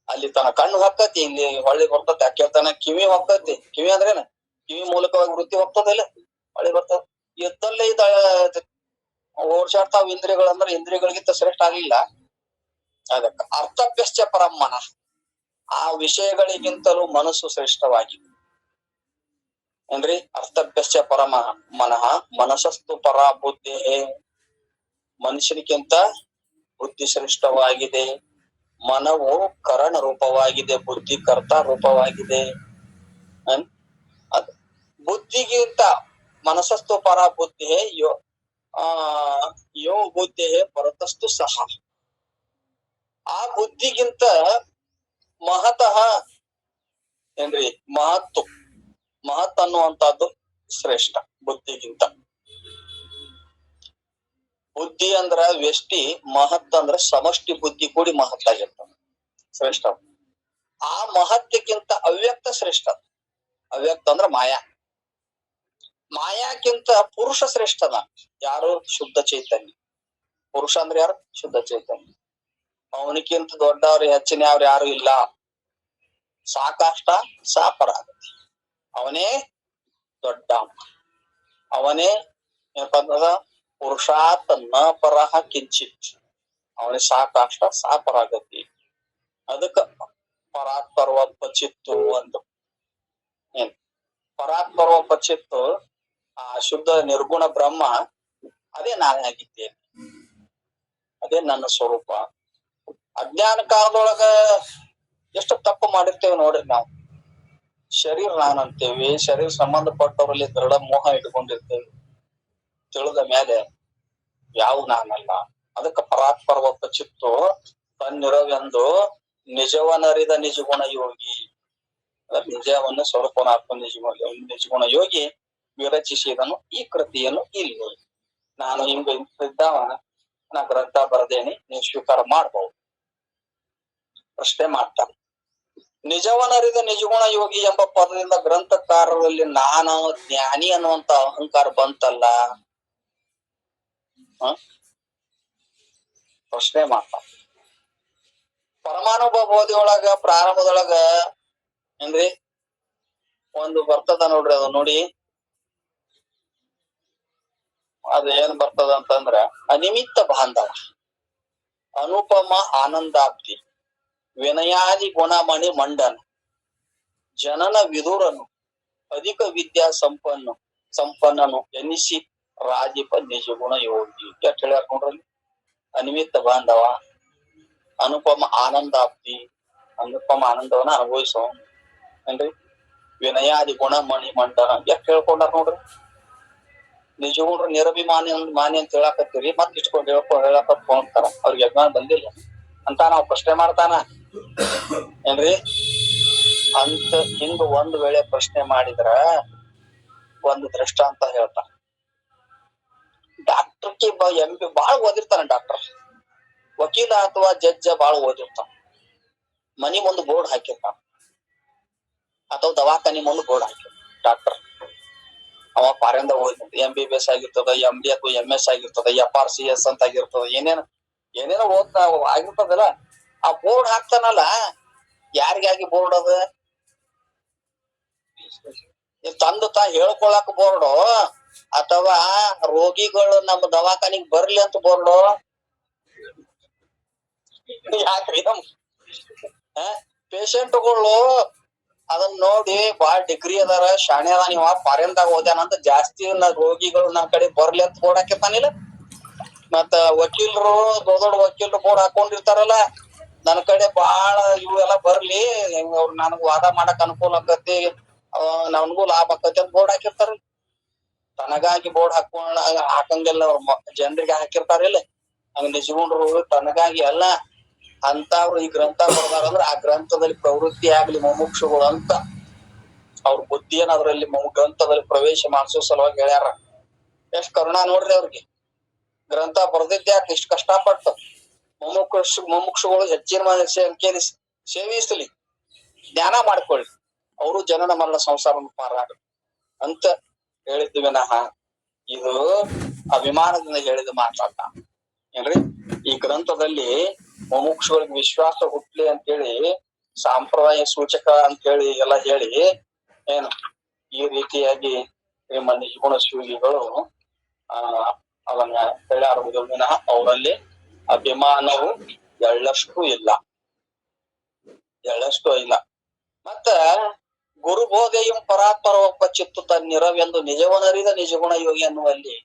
ಅಲ್ಲಿ ತನ ಕಣ್ಣು ಹೊಕ್ಕತಿ, ಇಲ್ಲಿ ಹೊಳ್ಳಿ ಬರ್ತತಿ, ಅಕ್ಕೆತನ ಕಿವಿ ಹೊಕ್ಕತಿ. ಕಿವಿ ಅಂದ್ರೇನ? ಕಿವಿ ಮೂಲಕವಾಗಿ ವೃತ್ತಿ ಹೋಗ್ತದಿಲ್ಲ, ಹೊಳ್ಳಿ ಬರ್ತದ. ಇದ್ದಲ್ಲೇ ಓಡ್ಸಾಡ್ತಾವ ಇಂದ್ರಿಯಗಳಂದ್ರೆ ಇಂದ್ರಿಯಗಳಿಗಿಂತ ಶ್ರೇಷ್ಠ ಆಗ್ಲಿಲ್ಲ. ಅದಕ್ಕ ಅರ್ಥಭ್ಯಶ್ಚ ಪರಂ ಮನಃ, ಆ ವಿಷಯಗಳಿಗಿಂತಲೂ ಮನಸ್ಸು ಶ್ರೇಷ್ಠವಾಗಿದೆ ಏನ್ರಿ? ಅರ್ಥಭ್ಯಶ್ಚ ಪರಮ ಮನಃ, ಮನಸಸ್ತು ಪರಾ ಬುದ್ಧಿ, ಮನುಷ್ಯನಿಗಿಂತ ಬುದ್ಧಿ ಶ್ರೇಷ್ಠವಾಗಿದೆ. ಮನವು ಕರಣ ರೂಪವಾಗಿದೆ, ಬುದ್ಧಿ ಕರ್ತ ರೂಪವಾಗಿದೆ. ಅದು ಬುದ್ಧಿಗಿಂತ ಮನಸಸ್ತು ಪರಾ ಬುದ್ಧಿ ಯೋ ಬುದ್ಧಿ ಪರತಸ್ತು ಸಹ, ಆ ಬುದ್ಧಿಗಿಂತ ಮಹತಃ ಏನ್ರಿ ಮಹತ್ ಅನ್ನುವಂತಹದ್ದು ಶ್ರೇಷ್ಠ ಬುದ್ಧಿಗಿಂತ. ಬುದ್ಧಿ ಅಂದ್ರ ವ್ಯಷ್ಟಿ, ಮಹತ್ ಅಂದ್ರ ಸಮಷ್ಟಿ ಬುದ್ಧಿ ಕೂಡಿ ಮಹತ್ ಆಗಿರ್ತಾವ, ಶ್ರೇಷ್ಠ. ಆ ಮಹತ್ಯಕ್ಕಿಂತ ಅವ್ಯಕ್ತ ಶ್ರೇಷ್ಠ. ಅವ್ಯಕ್ತ ಅಂದ್ರ ಮಾಯಾ. ಮಾಯಾಕ್ಕಿಂತ ಪುರುಷ ಶ್ರೇಷ್ಠದ. ಯಾರು? ಶುದ್ಧ ಚೈತನ್ಯ. ಪುರುಷ ಅಂದ್ರೆ ಯಾರು? ಶುದ್ಧ ಚೈತನ್ಯ. ಅವನಿಗಿಂತ ದೊಡ್ಡವ್ರು ಹೆಚ್ಚಿನ ಅವ್ರು ಯಾರು ಇಲ್ಲ. ಸಾಕಾಷ್ಟ ಸಾಪರಾಗತಿ. ಅವನೇ ದೊಡ್ಡ. ಅವನೇ ಏನಪ್ಪಂದ್ರ ಪುರುಷಾತ್ ನ ಪರಹ ಕಿಂಚಿತ್. ಅವನೇ ಸಾಕಾಷ್ಟ ಸಾಪರಾಗತಿ. ಅದಕ್ಕ ಪರಾತ್ಪರ್ವಪಚಿತ್ತು ಅಂತ. ಏನ್ ಪರಾತ್ಪರ್ವಪಚಿತ್ತು? ಆ ಶುದ್ಧ ನಿರ್ಗುಣ ಬ್ರಹ್ಮ ಅದೇ ನಾನೇ ಆಗಿದ್ದೇನೆ, ಅದೇ ನನ್ನ ಸ್ವರೂಪ. ಅಜ್ಞಾನ ಕಾಲದೊಳಗ ಎಷ್ಟು ತಪ್ಪು ಮಾಡಿರ್ತೇವೆ ನೋಡ್ರಿ ನಾವು. ಶರೀರ ನಾನಂತೇವಿ, ಶರೀರ ಸಂಬಂಧಪಟ್ಟವರಲ್ಲಿ ದೃಢ ಮೋಹ ಇಟ್ಕೊಂಡಿರ್ತೇವೆ. ತಿಳಿದ ಮೇಲೆ ಯಾವ ನಾನಲ್ಲ. ಅದಕ್ಕೆ ಪರಾತ್ಪರ್ವಪಚಿತ್ತು ತನ್ನಿರವೆಂದು ನಿಜವನರಿದ ನಿಜಗುಣ ಯೋಗಿ. ನಿಜವನ್ನು ಸ್ವರೂಪನಾತ್ಮ ನಿಜಗುಣ ಯೋಗಿ ವಿರಚಿಸಿದನು ಈ ಕೃತಿಯನ್ನು ಇಲ್ಲಿ. ನಾನು ಹಿಂಗ ಇದ್ದಾವ, ನಾ ಗ್ರಂಥ ಬರದೇನಿ, ನೀವು ಸ್ವೀಕಾರ ಮಾಡ್ಬಹುದು. ಪ್ರಶ್ನೆ ಮಾಡ್ತಾನೆ. ನಿಜವನರಿದ ನಿಜಗುಣ ಯೋಗಿ ಎಂಬ ಪದದಿಂದ ಗ್ರಂಥಕಾರರಲ್ಲಿ ನಾನು ಜ್ಞಾನಿ ಅನ್ನುವಂತ ಅಹಂಕಾರ ಬಂತಲ್ಲ. ಪ್ರಶ್ನೆ ಮಾಡ್ತಾನೆ. ಪರಮಾನುಭವ ಬೋಧಿಯೊಳಗ ಪ್ರಾರಂಭದೊಳಗ ಏನ್ರಿ ಒಂದು ಬರ್ತದ ನೋಡ್ರಿ, ಅದು ನೋಡಿ. ಅದ ಏನ್ ಬರ್ತದ ಅಂತಂದ್ರ ಅನಿಮಿತ್ತ ಬಾಂಧವ, ಅನುಪಮ ಆನಂದಾಬ್ಧಿ, ವಿನಯಾದಿ ಗುಣಮಣಿ ಮಂಡನ, ಜನನ ವಿದುರನು, ಅಧಿಕ ವಿದ್ಯಾ ಸಂಪನ್ನನು ಎನಿಸಿ ರಾಜಿಪ ನಿಜಗುಣ ಯೋಗಿ. ಎಷ್ಟು ಹೇಳ್ಯಾರ ನೋಡ್ರಿ. ಅನಿಮಿತ್ತ ಬಾಂಧವ, ಅನುಪಮ ಆನಂದಾಬ್ಧಿ, ಅನುಪಮ ಆನಂದವನ್ನ ಅನುಭವಿಸೋ ಏನ್ರಿ, ವಿನಯಾದಿ ಗುಣ ಮಣಿ ಮಂಡನ ಎಷ್ಟು ಹೇಳ್ಕೊಂಡಾರ ನೋಡ್ರಿ. ನಿಜಗುಣ್ರು ನಿರಭಿಮಾನಿ ಮಾನಿ ಅಂತ ಹೇಳಾಕತ್ತೀರಿ, ಮತ್ ಇಟ್ಕೊಂಡು ಹೇಳಕತ್ ಹೋಗ್ತಾರ. ಅವ್ರಿಗೆ ಅಭಿಮಾನ ಬಂದಿಲ್ಲ ಅಂತ ನಾವು ಪ್ರಶ್ನೆ ಮಾಡ್ತಾನ ಏನ್ರಿ. ಅಂತ ಹಿಂಗ ಒಂದ್ ವೇಳೆ ಪ್ರಶ್ನೆ ಮಾಡಿದ್ರ ಒಂದು ದೃಷ್ಟಾಂತ ಹೇಳ್ತಾನ. ಡಾಕ್ಟರ್ಗೆ MB ಬಾಳ ಓದಿರ್ತಾನ. ಡಾಕ್ಟರ್, ವಕೀಲ ಅಥವಾ ಜಡ್ಜ ಬಾಳ ಓದಿರ್ತಾನ. ಮನಿ ಮುಂದ್ ಬೋರ್ಡ್ ಹಾಕಿರ್ತಾನ, ಅಥವಾ ದವಾಖಾನಿ ಮುಂದ್ ಬೋರ್ಡ್ ಹಾಕಿರ್ತಾನ. ಡಾಕ್ಟರ್ ಅವ ಪಾರಿಂದ ಓದಿ MBBS ಆಗಿರ್ತದ, MD ಅಥವಾ MS ಆಗಿರ್ತದ, FRCS ಅಂತ ಆಗಿರ್ತದ, ಏನೇನೋ ಓದ್ತಾ ಆಗಿರ್ತದಲ್ಲ. ಆ ಬೋರ್ಡ್ ಹಾಕ್ತಾನಲ್ಲ, ಯಾರಿಗಾಗಿ ಬೋರ್ಡ್ ಅದ? ತಂದು ಹೇಳ್ಕೊಳಕ್ ಬೋರ್ಡು, ಅಥವಾ ರೋಗಿಗಳು ನಮ್ಮ ದವಾಖಾನಿಗ್ ಬರ್ಲಿ ಅಂತ ಬೋರ್ಡು? ಯಾಕ್ರಿ ಪೇಷಂಟ್ಗಳು ಅದನ್ನ ನೋಡಿ ಬಾಳ ಡಿಗ್ರಿ ಅದಾರ, ಶಾಣೆ ಅದ, ನೀವ ಫಾರಿನ್ದಾಗ ಓದ್ಯಾನಂತ ಜಾಸ್ತಿ ರೋಗಿಗಳು ನಮ್ ಕಡೆ ಬರ್ಲಿ ಅಂತ ಬೋರ್ಡ್ ಹಾಕಿರ್ತಾನಿಲ್ಲ. ಮತ್ತ ವಕೀಲರು ದೊಡ್ಡ ದೊಡ್ಡ ವಕೀಲರು ಬೋರ್ಡ್ ಹಾಕೊಂಡಿರ್ತಾರಲ್ಲ, ನನ್ ಕಡೆ ಬಾಳ ಇವೆಲ್ಲ ಬರ್ಲಿ, ನನಗ್ ವಾದ ಮಾಡಕ್ ಅನುಕೂಲ ಆಕತಿ, ನನ್ಗೂ ಲಾಭ ಆಕತಿ ಅಂತ ಬೋರ್ಡ್ ಹಾಕಿರ್ತಾರ. ತನಗಾಗಿ ಬೋರ್ಡ್ ಹಾಕಂಗಿಲ್ಲ, ಅವ್ರ ಜನರಿಗೆ ಹಾಕಿರ್ತಾರಿಲ್ಲ. ಹಂಗ ನಿಜಗುಣ್ರು ತನಗಾಗಿ ಅಲ್ಲ, ಅಂತವ್ರು ಈ ಗ್ರಂಥ ಬರ್ದಾರಂದ್ರ ಆ ಗ್ರಂಥದಲ್ಲಿ ಪ್ರವೃತ್ತಿ ಆಗ್ಲಿ ಮುಮುಕ್ಷುಗಳು ಅಂತ ಅವ್ರ ಬುದ್ಧಿಯನ್ನ ಅದ್ರಲ್ಲಿ ಗ್ರಂಥದಲ್ಲಿ ಪ್ರವೇಶ ಮಾಡಿಸೋ ಸಲುವಾಗಿ ಹೇಳ್ಯಾರ. ಎಷ್ಟ್ ಕರುಣ ನೋಡ್ರಿ ಅವ್ರಿಗೆ. ಗ್ರಂಥ ಬರ್ದಿದ್ಯಾಕ ಇಷ್ಟ ಕಷ್ಟಪಟ್ಟು ಮುಮುಕ್ಷುಗಳು ಹೆಚ್ಚಿನ ಸಂಖ್ಯೆಯಲ್ಲಿ ಸೇವಿಸಲಿ, ಜ್ಞಾನ ಮಾಡ್ಕೊಳ್ಳಿ, ಅವರು ಜನನ ಮರಣ ಸಂಸಾರ ಪಾರಾಗ ಅಂತ ಹೇಳಿದ್ವಿ ವಿನಃ ಇದು ಅಭಿಮಾನದಿಂದ ಹೇಳಿದ ಮಾತಾಡ ಏನ್ರಿ. ಈ ಗ್ರಂಥದಲ್ಲಿ ಮುಮುಕ್ಷುಗಳಿಗೆ ವಿಶ್ವಾಸ ಹುಟ್ಲಿ ಅಂತೇಳಿ, ಸಾಂಪ್ರದಾಯ ಸೂಚಕ ಅಂತೇಳಿ ಎಲ್ಲ ಹೇಳಿ ಏನು ಈ ರೀತಿಯಾಗಿ ನಿಜಗುಣ ಶಿವಲಿಗಳು ಅದನ್ನ ಹೇಳ್ಯಾರುವುದು ವಿನಃ ಅವರಲ್ಲಿ ಅಭಿಮಾನವು ಎಳ್ಳಷ್ಟು ಇಲ್ಲ. ಮತ್ತ ಗುರುಬೋಧೆಯಂ ಪರಾತ್ಪರ ಚಿತ್ತು ತನ್ನಿರವೆಂದು ನಿಜವನರಿದ ನಿಜಗುಣ ಯೋಗಿ ಅನ್ನುವಲ್ಲಿ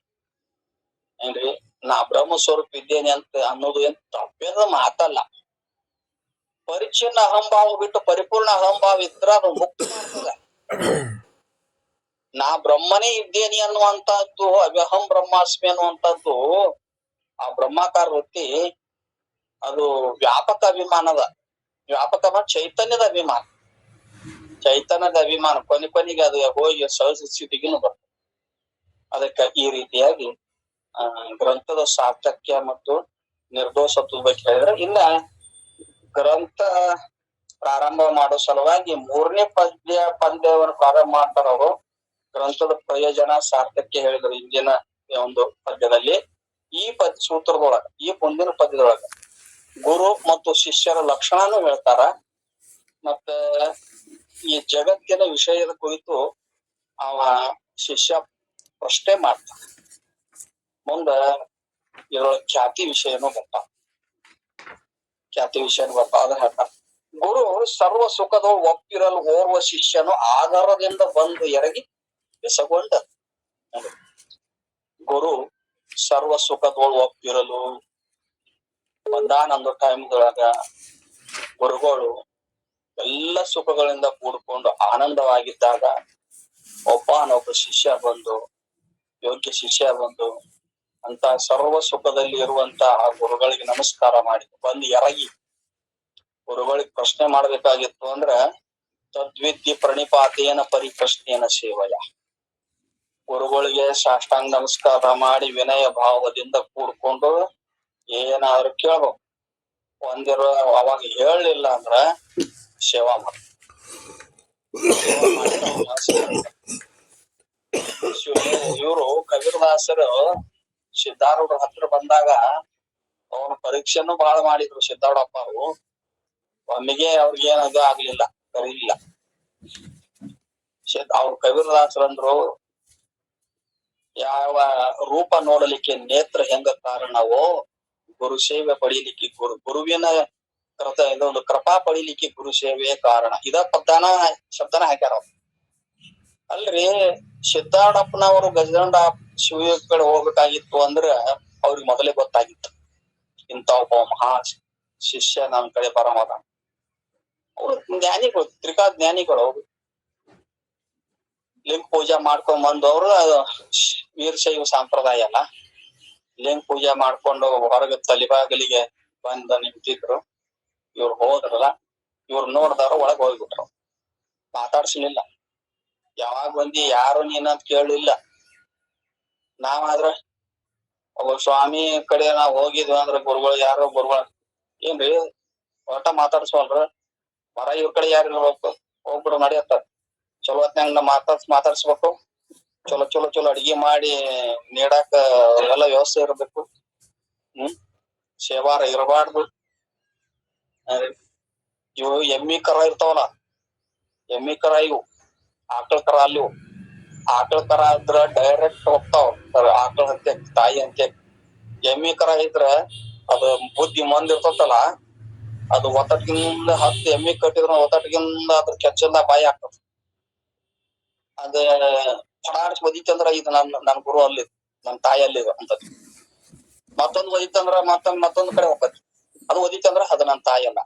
ಏನ್ರಿ, ನಾ ಬ್ರಹ್ಮ ಸ್ವರೂಪ ಇದ್ದೇನೆ ಅಂತ ಅನ್ನೋದು ಏನ್ ತಪ್ಪೇದ ಮಾತಲ್ಲ. ಪರಿಚ್ಛಿನ್ನ ಅಹಂಭಾವ ಬಿಟ್ಟು ಪರಿಪೂರ್ಣ ಅಹಂಭಾವ ಇದ್ರ ಅದು ಮುಕ್ತಿ ಮಾಡ್ತದ. ನಾ ಬ್ರಹ್ಮನೇ ಇದ್ದೇನೆ ಅನ್ನುವಂತಹದ್ದು, ಅವ್ಯಹಂ ಬ್ರಹ್ಮಾಸ್ಮಿ ಅನ್ನುವಂಥದ್ದು ಆ ಬ್ರಹ್ಮಾಕಾರ ವೃತ್ತಿ, ಅದು ವ್ಯಾಪಕ ಅಭಿಮಾನದ, ವ್ಯಾಪಕ ಚೈತನ್ಯದ ಅಭಿಮಾನ. ಚೈತನ್ಯದ ಅಭಿಮಾನ ಕೊನೆಗೆ ಅದು ಹೋಗಿ ಸಹಜ ಸ್ಥಿತಿಗೂ ಬರ್ತದೆ. ಅದಕ್ಕೆ ಈ ರೀತಿಯಾಗಿ ಗ್ರಂಥದ ಸಾರ್ಥಕ್ಯ ಮತ್ತು ನಿರ್ದೋಷತ್ವದ ಬಗ್ಗೆ ಹೇಳಿದ್ರೆ, ಇನ್ನ ಗ್ರಂಥ ಪ್ರಾರಂಭ ಮಾಡೋ ಸಲುವಾಗಿ 3ನೇ ಪದ್ಯವನ್ನು ಪ್ರಾರಂಭ ಮಾಡ್ತಾರ ಅವರು. ಗ್ರಂಥದ ಪ್ರಯೋಜನ ಸಾರ್ಥಕ್ಯ ಹೇಳಿದ್ರು ಇಂದಿನ ಒಂದು ಪದ್ಯದಲ್ಲಿ. ಈ ಸೂತ್ರದೊಳಗ, ಈ ಮುಂದಿನ ಪದ್ಯದೊಳಗ ಗುರು ಮತ್ತು ಶಿಷ್ಯರ ಲಕ್ಷಣನೂ ಹೇಳ್ತಾರ. ಮತ್ತ ಈ ಜಗತ್ತಿನ ವಿಷಯದ ಕುರಿತು ಅವ ಶಿಷ್ಯ ಪ್ರಶ್ನೆ ಮಾಡ್ತಾನ. ಮುಂದ ಇದ್ರೊಳಗ ಖ್ಯಾತಿ ವಿಷಯನೂ ಬರ್ತಾವ. ಅದನ್ನ ಹೇಳ್ತಾರ. ಗುರು ಸರ್ವ ಸುಖದ ಒಪ್ಪಿರಲು ಓರ್ವ ಶಿಷ್ಯನು ಆಧಾರದಿಂದ ಬಂದು ಎರಗಿ ಬೆಸಗೊಂಡ. ಗುರು ಸರ್ವ ಸುಖದೊಳ್ ಒಪ್ಪಿರಲು ಒಂದಾನೊಂದು ಟೈಮ್ದೊಳಗ ಗುರುಗಳು ಎಲ್ಲ ಸುಖಗಳಿಂದ ಕೂಡ್ಕೊಂಡು ಆನಂದವಾಗಿದ್ದಾಗ ಒಬ್ಬ ಶಿಷ್ಯ ಬಂದು, ಯೋಗ್ಯ ಶಿಷ್ಯ ಬಂದು ಅಂತ ಸರ್ವ ಸುಖದಲ್ಲಿ ಇರುವಂತಹ ಗುರುಗಳಿಗೆ ನಮಸ್ಕಾರ ಮಾಡಿ ಬಂದು ಎರಗಿ ಗುರುಗಳಿಗೆ ಪ್ರಶ್ನೆ ಮಾಡ್ಬೇಕಾಗಿತ್ತು ಅಂದ್ರ ತದ್ವಿದ್ಯೆ ಪ್ರಣಿಪಾತೇನ ಪರಿಪ್ರಶ್ನೇನ ಸೇವಯ. ಗುರುಗಳಿಗೆ ಸಾಷ್ಟಾಂಗ ನಮಸ್ಕಾರ ಮಾಡಿ ವಿನಯ ಭಾವದಿಂದ ಕೂಡ್ಕೊಂಡು ಏನಾದ್ರು ಕೇಳ್ಬೇಕು. ಅವಾಗ ಹೇಳಲಿಲ್ಲ ಅಂದ್ರ ಸೇವಾ ಮಾಡ. ಇವರು ಕಬೀರದಾಸರು ಸಿದ್ಧಾರೂಢ ಹತ್ರ ಬಂದಾಗ ಅವನ ಪರೀಕ್ಷೆನೂ ಬಹಳ ಮಾಡಿದ್ರು ಸಿದ್ಧಾರೂಢಪ್ಪ ಅವರು. ಒಮ್ಮೆಗೆ ಅವ್ರಿಗೆ ಏನದು ಆಗ್ಲಿಲ್ಲ, ಕರೀಲಿಲ್ಲ. ಅವ್ರು ಕಬೀರದಾಸರಂದ್ರು, ಯಾವ ರೂಪ ನೋಡಲಿಕ್ಕೆ ನೇತ್ರ ಹೆಂಗ ಕಾರಣವೋ ಗುರು ಸೇವೆ ಪಡೀಲಿಕ್ಕೆ ಗುರುವಿನ ಇದೊಂದು ಕೃಪಾ ಪಡೀಲಿಕ್ಕೆ ಗುರು ಸೇವೆಯೇ ಕಾರಣ. ಇದ ಶಬ್ದನ ಹಾಕ್ಯಾರ. ಅಲ್ರಿ ಸಿದ್ಧಾರೂಢಪ್ಪನವರು ಗಜದಂಡ ಶಿವ ಕಡೆ ಹೋಗ್ಬೇಕಾಗಿತ್ತು ಅಂದ್ರ ಅವ್ರಿಗೆ ಮೊದಲೇ ಗೊತ್ತಾಗಿತ್ತು ಇಂತ ಒಬ್ಬ ಮಹಾ ಶಿಷ್ಯ ನಮ್ ಕಡೆ ಬರಮದ. ಅವ್ರು ಜ್ಞಾನಿಗಳು, ತ್ರಿಕಾ ಜ್ಞಾನಿಗಳು. ಲಿಂಗ ಪೂಜಾ ಮಾಡ್ಕೊಂಡ್ ಬಂದವ್ರು ವೀರಶೈವ ಸಂಪ್ರದಾಯ ಅಲ್ಲ. ಲಿಂಗ ಪೂಜೆ ಮಾಡ್ಕೊಂಡು ಹೊರಗ ತಲಿಬಾಗಲಿಗೆ ಬಂದ ನಿಂತಿದ್ರು. ಇವ್ರು ಹೋದ್ರಲ್ಲ, ಇವ್ರು ನೋಡ್ದಾರ ಒಳಗ್ ಹೋಗ್ಬಿಟ್ರು. ಮಾತಾಡ್ಸಲಿಲ್ಲ. ಯಾವಾಗ ಬಂದಿ, ಯಾರು ನೀನಂತ ಕೇಳಲಿಲ್ಲ. ನಾವಾದ್ರ ಒಬ್ಬ ಸ್ವಾಮಿ ಕಡೆ ನಾವ್ ಹೋಗಿದ್ವಿ ಅಂದ್ರ ಗುರುಗಳು ಯಾರೋ ಗುರುಗಳು ಏನ್ರಿ ಒಟ್ಟ ಮಾತಾಡ್ಸವಲ್ರ, ಮರ ಇವ್ರ ಕಡೆ ಯಾರು ಹೋಗ್ಬಿಡು ನಡೆಯತ್ತ. ಚಲೋ ಹೊತ್ನ್ಯಾಗ ಮಾತಾಡ್ಸ್ಬೇಕು. ಚಲೋ ಚಲೋ ಚಲೋ ಅಡಿಗೆ ಮಾಡಿ ನೀಡಾಕ ಎಲ್ಲ ವ್ಯವಸ್ಥೆ ಇರ್ಬೇಕು. ಸೇವಾರ ಇರಬಾರ್ದು. ಇವು ಎಮ್ಮಿ ಕರ ಇರ್ತಾವಲ್ಲ, ಎಮ್ಮಿ ಕರ ಇವು ಆಕಳ ಕರ ಅಲ್ಲಿ. ಆಕಳ ಕರ ಇದ್ರ ಡೈರೆಕ್ಟ್ ಹೋಗ್ತಾವ ಆಕಳ ಅಂತೆ, ತಾಯಿ ಅಂತೆ. ಎಮ್ಮಿ ಕರ ಇದ್ರ ಅದು ಬುದ್ಧಿ ಮಂದ್ ಇರ್ತತಲ್ಲ, ಅದು ಒತ್ತಟಗಿಂದ 10 ಎಮ್ಮಿ ಕಟ್ಟಿದ್ರ ಒತ್ತಟಗಿಂದ ಅದ್ರ ಕೆಚ್ಚಲ್ದ ಬಾಯಿ ಆಗ್ತದ. ಅದ ಪಡಾಡ್ಸಿ ಒದಿತಂದ್ರ ಇದು ನನ್ ಗುರು ಅಲ್ಲಿ, ನನ್ ತಾಯಿ ಅಲ್ಲಿ ಅಂತ. ಮತ್ತೊಂದು ಒದಿತಂದ್ರ ಮತ್ತೊಂದ್ ಕಡೆ ಹೋಗ್ತತಿ. ಅದು ಒದಿತಂದ್ರ ಅದು ನನ್ ತಾಯಿ ಅಲ್ಲ.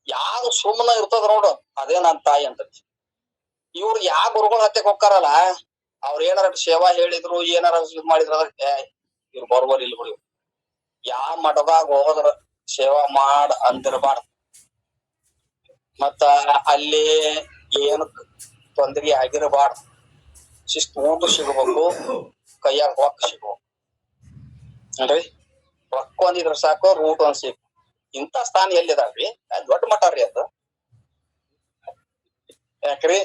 ಯಾರು ಸುಮ್ಮನ ಇರ್ತದ ನೋಡು ಅದೇ ನನ್ ತಾಯಿ ಅಂತತಿ. ಇವ್ರು ಯಾವ ಗುರುಗಳ ಹತ್ತೆಕ್ ಹೋಗ್ತಾರಲ್ಲ, ಅವ್ರ ಏನಾರ ಸೇವಾ ಹೇಳಿದ್ರು ಏನಾರ ಇದ್ ಮಾಡಿದ್ರ ಇವ್ರು ಬರೋಬರ್ ಇಲ್ಲಿ ಬಿಡಿ. ಯಾವ ಮಠದಾಗ ಹೋದ್ರ ಸೇವಾ ಮಾಡ ಅಂದಿರಬಾರ್ದು. ಮತ್ತ ಅಲ್ಲಿ ಏನು ತೊಂದ್ರೆ ಆಗಿರಬಾರ್ದು. ಶಿಸ್ತು ಊಟ ಸಿಗಬೇಕು, ಕೈಯಾಗ ರೊಕ್ಕ ಸಿಗ್ಬೇಕು. ನೋಡ್ರಿ, ರೊಕ್ಕ ಒಂದಿದ್ರ ಸಾಕು, ಊಟ ಒಂದ್ ಸಿಗ್. ಇಂಥ ಸ್ಥಾನ ಎಲ್ಲಿದಾವ್ರಿ? ದೊಡ್ಡ ಮಠ ರೀ ಅದು. ಯಾಕ್ರಿ,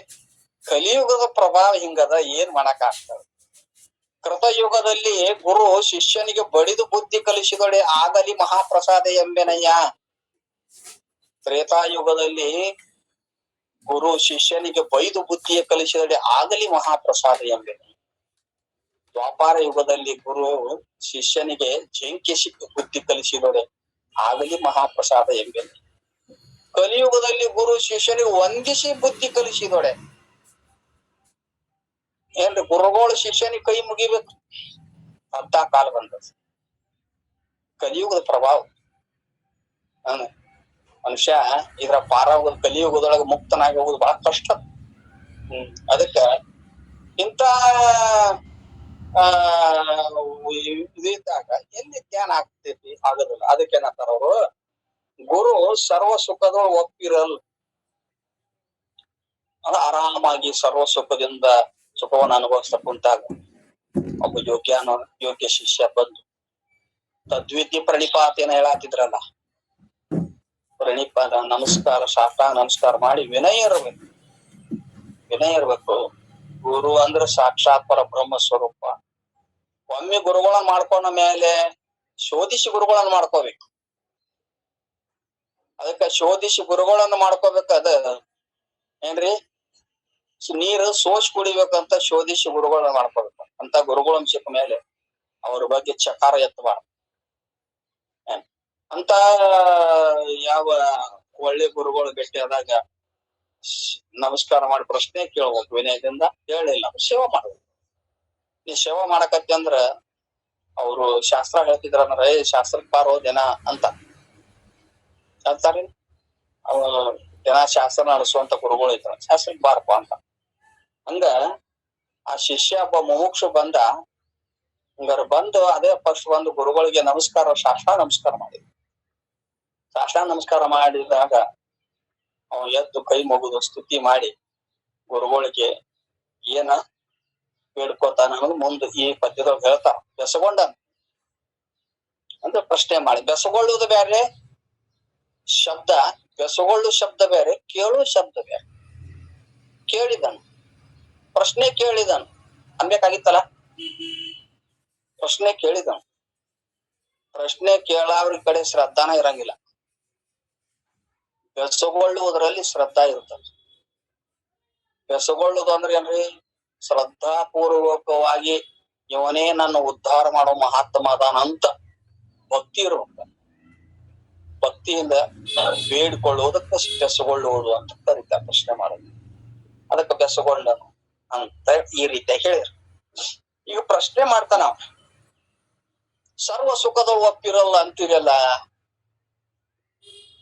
ಕಲಿಯುಗದ ಪ್ರಭಾವ ಹಿಂಗದ, ಏನ್ ಮಾಡಕ್ ಆಗ್ತದ. ಕೃತಯುಗದಲ್ಲಿ ಗುರು ಶಿಷ್ಯನಿಗೆ ಬಡಿದು ಬುದ್ಧಿ ಕಲಿಸಿದೊಡೆ ಆಗಲಿ ಮಹಾಪ್ರಸಾದ ಎಂಬೆನಯ್ಯ. ತ್ರೇತಾಯುಗದಲ್ಲಿ ಗುರು ಶಿಷ್ಯನಿಗೆ ಬೈದು ಬುದ್ಧಿಯ ಕಲಿಸಿದೊಡೆ ಆಗಲಿ ಮಹಾಪ್ರಸಾದ ಎಂಬೆನಯ್ಯ. ದ್ವಾಪಾರ ಯುಗದಲ್ಲಿ ಗುರು ಶಿಷ್ಯನಿಗೆ ಜಂಕಿಸಿ ಬುದ್ಧಿ ಕಲಿಸಿದೊಡೆ ಆಗಲಿ ಮಹಾಪ್ರಸಾದ ಎಂಬೆನಯ್ಯ. ಕಲಿಯುಗದಲ್ಲಿ ಗುರು ಶಿಷ್ಯನಿಗೆ ವಂದಿಸಿ ಬುದ್ಧಿ ಕಲಿಸಿದೊಡೆ. ಏನ್ರಿ, ಗುರುಗಳು ಶಿಷ್ಯನಿಗೆ ಕೈ ಮುಗಿಬೇಕು ಅಂತ ಕಾಲ ಬಂದ. ಕಲಿಯುಗದ ಪ್ರಭಾವ. ಮನುಷ್ಯ ಇದ್ರ ಪಾರಾಗೋದು, ಕಲಿಯುಗದೊಳಗ ಮುಕ್ತನಾಗಿ ಹೋಗುದು ಬಹಳ ಕಷ್ಟ. ಅದಕ್ಕ ಇಂತ ಇದ್ದಾಗ ಎಲ್ಲಿ ಧ್ಯಾನ ಆಗ್ತೈತಿ? ಆಗೋದಿಲ್ಲ. ಅದಕ್ಕೇನಂತಾರ ಅವರು, ಗುರು ಸರ್ವ ಸುಖದ ಒಪ್ಪಿರಲ್. ಆರಾಮಾಗಿ ಸರ್ವ ಸುಖದಿಂದ ಸುಖವನ್ನು ಅನುಭವಿಸ್ತಾ ಕುಂತಾಗ ಒಬ್ಬ ಯೋಗ್ಯ ಶಿಷ್ಯ ಬಂದು ತದ್ವಿದ್ಯೆ ಪ್ರಣಿಪಾತೇನ ಹೇಳಾತಿದ್ರಲ್ಲ, ಪ್ರಣಿಪಾದ ನಮಸ್ಕಾರ, ಸಾಷ್ಟಾಂಗ ನಮಸ್ಕಾರ ಮಾಡಿ ವಿನಯ ಇರಬೇಕು. ವಿನಯ ಇರ್ಬೇಕು. ಗುರು ಅಂದ್ರೆ ಸಾಕ್ಷಾತ್ ಪರ ಬ್ರಹ್ಮ ಸ್ವರೂಪ. ಒಮ್ಮೆ ಗುರುಗಳನ್ನ ಮಾಡ್ಕೊಂಡ ಮೇಲೆ ಶೋಧಿಸಿ ಗುರುಗಳನ್ನ ಮಾಡ್ಕೋಬೇಕು. ಅದಕ್ಕ ಶೋಧಿಸಿ ಗುರುಗಳನ್ನ ಮಾಡ್ಕೋಬೇಕದ ಏನ್ರಿ, ನೀರು ಸೋಸಿ ಕುಡಿಬೇಕಂತ ಶೋಧಿಸಿ ಗುರುಗಳನ್ನ ಮಾಡ್ಕೋಬೇಕು. ಅಂತ ಗುರುಗಳನ್ನ ಸಿಕ್ಕ ಮೇಲೆ ಅವ್ರ ಬಗ್ಗೆ ಚಕಾರ ಎತ್ತಬಾರ್ದು. ಅಂತ ಯಾವ ಒಳ್ಳೆ ಗುರುಗಳು ಭೇಟಿ ಆದಾಗ ನಮಸ್ಕಾರ ಮಾಡಿ ಪ್ರಶ್ನೆ ಕೇಳ್ಬೇಕು ವಿನಯದಿಂದ. ಹೇಳಿಲ್ಲ ಸೇವಾ ಮಾಡ್ಬೇಕು. ನೀ ಸೇವಾ ಮಾಡಕತ್ತಿ ಅಂದ್ರ ಅವ್ರು ಶಾಸ್ತ್ರ ಹೇಳ್ತಿದ್ರ ಅಂದ್ರೆ ಶಾಸ್ತ್ರಕ್ ಬಾರೋ ಜನ ಅಂತ ಹೇಳ್ತಾರಿ. ಜನ ಶಾಸ್ತ್ರ ನಡೆಸುವಂತ ಗುರುಗಳು ಇದ್ರ ಶಾಸ್ತ್ರಕ್ ಬಾರಪ್ಪ ಅಂತ. ಹಂಗ ಆ ಶಿಷ್ಯ ಒಬ್ಬ ಮುಮುಕ್ಷು ಬಂದ. ಹಂಗಾರ ಬಂದು ಅದೇ ಫಸ್ಟ್ ಒಂದು ಗುರುಗಳಿಗೆ ನಮಸ್ಕಾರ, ಸಾಷ್ಟಾಂಗ ನಮಸ್ಕಾರ ಮಾಡಿದ. ಸಾಷ್ಟಾಂಗ ನಮಸ್ಕಾರ ಮಾಡಿದಾಗ ಅವ ಎದ್ದು ಕೈ ಮುಗಿದು ಸ್ತುತಿ ಮಾಡಿ ಗುರುಗಳಿಗೆ ಏನ ಬೇಡ್ಕೋತಾನ ಅನ್ನೋದು ಮುಂದೆ ಈ ಪದ್ಯದೊಳಗೆ ಹೇಳ್ತಾರ. ಬೆಸಗೊಂಡ ಅಂದ್ರೆ ಪ್ರಶ್ನೆ ಮಾಡಿ. ಬೆಸಗೊಳ್ಳುವುದು ಬೇರೆ ಶಬ್ದ, ಬೆಸಗೊಳ್ಳು ಶಬ್ದ ಬೇರೆ, ಕೇಳು ಶಬ್ದ ಬೇರೆ. ಕೇಳಿದನು, ಪ್ರಶ್ನೆ ಕೇಳಿದನು ಅನ್ಬೇಕಾಗಿತ್ತಲ್ಲ. ಪ್ರಶ್ನೆ ಕೇಳಿದನು. ಪ್ರಶ್ನೆ ಕೇಳಾವ್ರ ಕಡೆ ಶ್ರದ್ಧಾನ ಇರಂಗಿಲ್ಲ. ಬೆಸಗೊಳ್ಳುವುದರಲ್ಲಿ ಶ್ರದ್ಧಾ ಇರ್ತದೆ. ಬೆಸಗೊಳ್ಳುದು ಅಂದ್ರೆ ಏನ್ರಿ, ಶ್ರದ್ಧಾ ಪೂರ್ವಕವಾಗಿ ಇವನೇ ನನ್ನ ಉದ್ಧಾರ ಮಾಡೋ ಮಹಾತ್ಮ ಅದಾನ ಅಂತ ಭಕ್ತಿ ಇರ್ಬೇಕು. ಭಕ್ತಿಯಿಂದ ಬೇಡಿಕೊಳ್ಳುವುದಕ್ಕೆ ಬೆಸಗೊಳ್ಳುವುದು ಅಂತ ಕರೀತಾರೆ. ಪ್ರಶ್ನೆ ಮಾಡೋದು ಅದಕ್ಕೆ ಬೆಸಗೊಳ್ಳನು ಅಂತ ಈ ರೀತಿ ಹೇಳಿದ್ರು. ಈಗ ಪ್ರಶ್ನೆ ಮಾಡ್ತಾನ, ಸರ್ವ ಸುಖದೊಳಗೆ ಒಪ್ಪಿರಲ್ಲ ಅಂತೀರಲ್ಲ.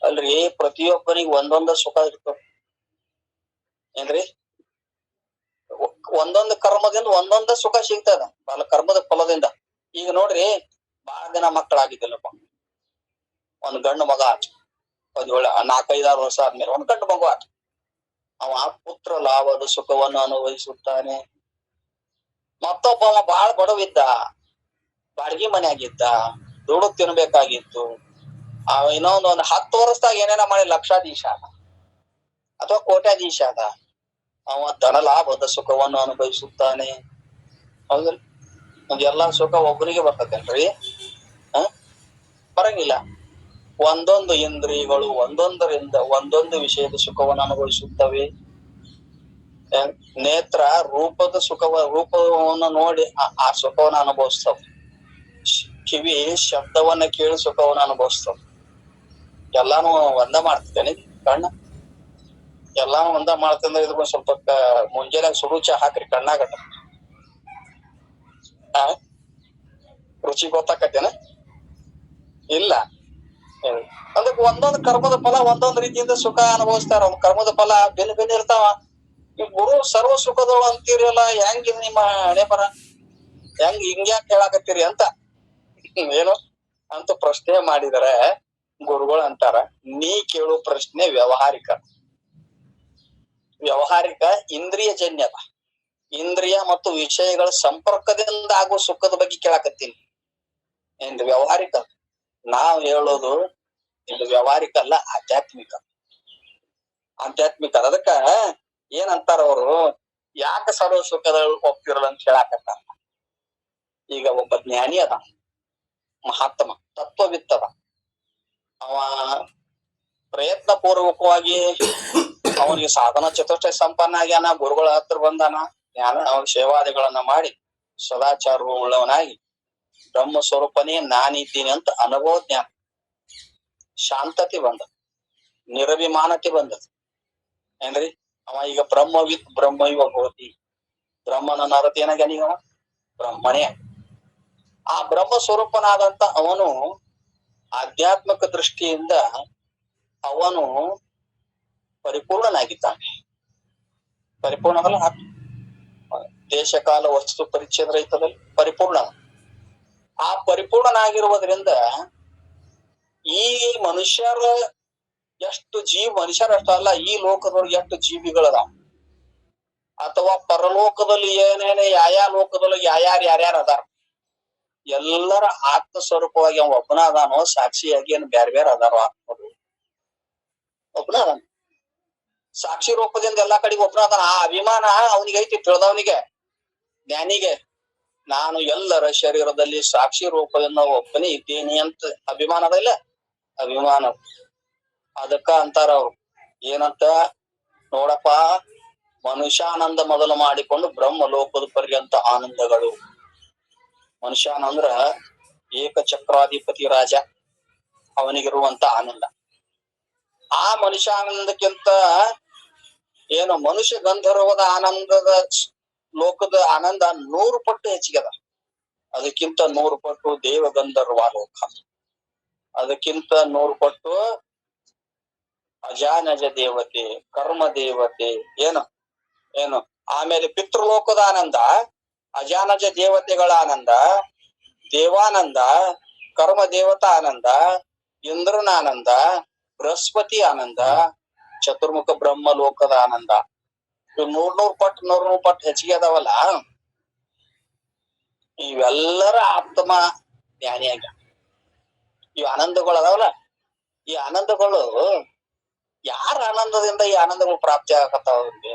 ಅಲ್ರಿ, ಪ್ರತಿಯೊಬ್ಬರಿಗೆ ಒಂದೊಂದ ಸುಖ ಇರ್ತದ ಏನ್ರಿ. ಒಂದೊಂದು ಕರ್ಮದಿಂದ ಒಂದೊಂದ ಸುಖ ಸಿಗ್ತದ, ಕರ್ಮದ ಫಲದಿಂದ. ಈಗ ನೋಡ್ರಿ, ಬಹಳ ದಿನ ಮಕ್ಕಳಾಗಿದ್ದಿಲ್ಲಪ್ಪ, ಒಂದ್ ಗಂಡು ಮಗ ಆತ. 4-5-6 ವರ್ಷ ಆದ್ಮೇಲೆ ಒಂದ್ ಗಂಡು ಮಗು ಆತ. ಅವ ಪುತ್ರ ಲಾಭದ ಸುಖವನ್ನು ಅನುಭವಿಸುತ್ತಾನೆ. ಮತ್ತೊಬ್ಬ ಬಹಳ ಬಡವಿದ್ದ, ಬಾಡಿಗೆ ಮನೆಯಾಗಿದ್ದ, ದುಡ್ಡು ತಿನ್ಬೇಕಾಗಿತ್ತು. ಇನ್ನೊಂದ್ 10 ವರ್ಷದಾಗ ಏನೇನ ಮಾಡಿ ಲಕ್ಷಾಧೀಶ ಆದ ಅಥವಾ ಕೋಟ್ಯಾಧೀಶ ಆದ. ಅವ ಧನ ಲಾಭದ ಸುಖವನ್ನು ಅನುಭವಿಸುತ್ತಾನೆ. ಹೌದಲ್? ಎಲ್ಲಾ ಸುಖ ಒಬ್ಬರಿಗೆ ಬರ್ತದೇನ್ರಿ? ಬರಂಗಿಲ್ಲ. ಒಂದೊಂದು ಇಂದ್ರಿಯಗಳು ಒಂದೊಂದರಿಂದ ಒಂದೊಂದು ವಿಷಯದ ಸುಖವನ್ನು ಅನುಭವಿಸುತ್ತವೆ. ನೇತ್ರ ರೂಪದ ರೂಪವನ್ನು ನೋಡಿ ಆ ಸುಖವನ್ನು ಅನುಭವಿಸ್ತವೆ. ಕಿವಿ ಶಬ್ದವನ್ನ ಕೇಳಿ ಸುಖವನ್ನು ಅನುಭವಿಸ್ತವೆ. ಎಲ್ಲಾನು ಒಂದ ಮಾಡ್ತಿದ್ದೇನೆ ಕಣ್ಣ. ಎಲ್ಲಾನು ಒಂದ ಮಾಡ್ತಂದ್ರೆ ಇದಕ್ಕೊಂದ್ ಸ್ವಲ್ಪ ಮುಂಜಾನೆ ಸುಡು ಚಾ ಹಾಕ್ರಿ ಕಣ್ಣಾಗಟ್ಟ, ರುಚಿ ಗೊತ್ತಾಕತ್ತೇನ? ಇಲ್ಲ. ಅದಕ್ಕೆ ಒಂದೊಂದು ಕರ್ಮದ ಫಲ ಒಂದೊಂದು ರೀತಿಯಿಂದ ಸುಖ ಅನುಭವಿಸ್ತಾರ. ಕರ್ಮದ ಫಲ ಬೇರೆ ಬೇರೆ ಇರ್ತಾವ. ಈ ಗುರು ಸರ್ವ ಸುಖದಳು ಅಂತೀರಲ್ಲ, ಹೆಂಗ ನಿಮ್ಮ ಹಣೆ ಬರ? ಹೆಂಗ್ ಹಿಂಗ್ಯಾಕ್ ಹೇಳಾಕತ್ತೀರಿ ಅಂತ ಏನು ಅಂತ ಪ್ರಶ್ನೆ ಮಾಡಿದರೆ ಗುರುಗಳು ಅಂತಾರ, ನೀ ಕೇಳು ಪ್ರಶ್ನೆ ವ್ಯಾವಹಾರಿಕ. ವ್ಯಾವಹಾರಿಕ ಇಂದ್ರಿಯ ಜನ್ಯದ. ಇಂದ್ರಿಯ ಮತ್ತು ವಿಷಯಗಳ ಸಂಪರ್ಕದಿಂದ ಆಗುವ ಸುಖದ ಬಗ್ಗೆ ಕೇಳಾಕತ್ತೀನಿ. ಎಂದು ವ್ಯಾವಹಾರಿಕ. ನಾವ್ ಹೇಳೋದು ಇದು ವ್ಯಾವಹಾರಿಕ ಅಲ್ಲ, ಆಧ್ಯಾತ್ಮಿಕ. ಆಧ್ಯಾತ್ಮಿಕ. ಅದಕ್ಕ ಏನಂತಾರ ಅವರು, ಯಾಕೆ ಸರ್ವ ಸುಖದ ಒಪ್ಪಿರಲ್ಲ ಅಂತ ಹೇಳಾಕತ್ತಾರ. ಈಗ ಒಬ್ಬ ಜ್ಞಾನಿ ಅದ, ಮಹಾತ್ಮ ತತ್ವವಿತ್ತದ. ಅವ ಪ್ರಯತ್ನ ಪೂರ್ವಕವಾಗಿ ಅವನಿಗೆ ಸಾಧನ ಚತುಷ್ಟಯ ಸಂಪನ್ನ ಆಗ್ಯಾನ. ಗುರುಗಳ ಹತ್ರ ಬಂದಾನ, ಜ್ಞಾನ ಸೇವಾದಿಗಳನ್ನ ಮಾಡಿ ಸದಾಚಾರ ಉಳ್ಳವನಾಗಿ ಬ್ರಹ್ಮ ಸ್ವರೂಪನೇ ನಾನಿದ್ದೀನಿ ಅಂತ ಅನುಭವ ಜ್ಞಾನ, ಶಾಂತತೆ ಬಂದ, ನಿರಭಿಮಾನತೆ ಬಂದದ ಏನ್ರಿ. ಅವ ಈಗ ಬ್ರಹ್ಮವಿತ್ ಬ್ರಹ್ಮೈವ ಭವತಿ, ಬ್ರಹ್ಮನ ನರತಿ ಏನಾಗ್ಯಾನ ಈಗ ಬ್ರಹ್ಮನೇ. ಆ ಬ್ರಹ್ಮ ಸ್ವರೂಪನಾದಂತ ಅವನು ಆಧ್ಯಾತ್ಮಿಕ ದೃಷ್ಟಿಯಿಂದ ಅವನು ಪರಿಪೂರ್ಣನಾಗಿದ್ದಾನೆ. ಪರಿಪೂರ್ಣವಲ್ಲ, ದೇಶಕಾಲ ವಸ್ತು ಪರಿಚ್ಛೇದ ರಹಿತದಲ್ಲಿ ಪರಿಪೂರ್ಣ. ಆ ಪರಿಪೂರ್ಣನಾಗಿರುವುದರಿಂದ ಈ ಮನುಷ್ಯರ ಎಷ್ಟು ಮನುಷ್ಯರಷ್ಟ ಅಲ್ಲ, ಈ ಲೋಕದೊಳಗೆ ಎಷ್ಟು ಜೀವಿಗಳದಾವ ಅಥವಾ ಪರಲೋಕದಲ್ಲಿ ಏನೇನೆ ಯಾಯಾ ಲೋಕದೊಳಗೆ ಯಾರ್ಯಾರ ಅದಾರ, ಎಲ್ಲರ ಆತ್ಮ ಸ್ವರೂಪವಾಗಿ ಅವ ಒಬ್ಬನ ಅದಾನೋ ಸಾಕ್ಷಿಯಾಗಿ ಏನ್ ಬ್ಯಾರೆ ಬ್ಯಾರೆ ಅದಾರೋ ಆತ್ಮರು. ಒಬ್ಬನ ಅದಾನ. ಸಾಕ್ಷಿ ರೂಪದಿಂದ ಎಲ್ಲಾ ಕಡೆಗೆ ಒಬ್ಬನ ಅದಾನ. ಆ ಅಭಿಮಾನ ಅವನಿಗೆ ಐತಿ, ತಿಳಿದವನಿಗೆ, ಜ್ಞಾನಿಗೆ. ನಾನು ಎಲ್ಲರ ಶರೀರದಲ್ಲಿ ಸಾಕ್ಷಿ ರೂಪದಿಂದ ಒಬ್ಬನೇ ಇದ್ದೀನಿ ಅಂತ ಅಭಿಮಾನ ಅದ ಇಲ್ಲ? ಅಭಿಮಾನ. ಅದಕ್ಕ ಅಂತಾರ ಅವ್ರು ಏನಂತ ನೋಡಪ್ಪ, ಮನುಷ್ಯಾನಂದ ಮೊದಲು ಮಾಡಿಕೊಂಡು ಬ್ರಹ್ಮ ಲೋಕದ ಪರ್ಯಂತ ಆನಂದಗಳು. ಮನುಷ್ಯಾನಂದ್ರ ಏಕಚಕ್ರಾಧಿಪತಿ ರಾಜ, ಅವನಿಗಿರುವಂತ ಆನಂದ. ಆ ಮನುಷ್ಯಾನಂದಕ್ಕಿಂತ ಏನು ಮನುಷ್ಯ ಗಂಧರ್ವದ ಆನಂದದ ಲೋಕದ ಆನಂದ 100 ಪಟ್ಟು ಹೆಚ್ಚಿಗೆ ಅದ. ಅದಕ್ಕಿಂತ 100 ಪಟ್ಟು ದೇವ ಗಂಧರ್ವ ಲೋಕ, ಅದಕ್ಕಿಂತ 100 ಪಟ್ಟು ಅಜಾನಜ ದೇವತೆ, ಕರ್ಮ ದೇವತೆ, ಏನು ಆಮೇಲೆ ಪಿತೃಲೋಕದ ಆನಂದ, ಅಜಾನಜ ದೇವತೆಗಳ ಆನಂದ, ದೇವಾನಂದ, ಕರ್ಮ ದೇವತಾ ಆನಂದ, ಇಂದ್ರನ ಆನಂದ, ಬೃಹಸ್ಪತಿ ಆನಂದ, ಚತುರ್ಮುಖ ಬ್ರಹ್ಮ ಲೋಕದ ಆನಂದ. 100 ಪಟ್ಟು ಹೆಚ್ಚಿಗೆ ಅದಾವಲ್ಲ. ಇವೆಲ್ಲರ ಆತ್ಮ ಜ್ಞಾನಿಯಾಗ ಇವ್ ಆನಂದಗಳು ಅದಾವಲ್ಲ, ಈ ಆನಂದಗಳು ಯಾರ ಆನಂದದಿಂದ ಈ ಆನಂದಗಳು ಪ್ರಾಪ್ತಿ ಆಗತ್ತಾವ ಅವ್ರಿಗೆ?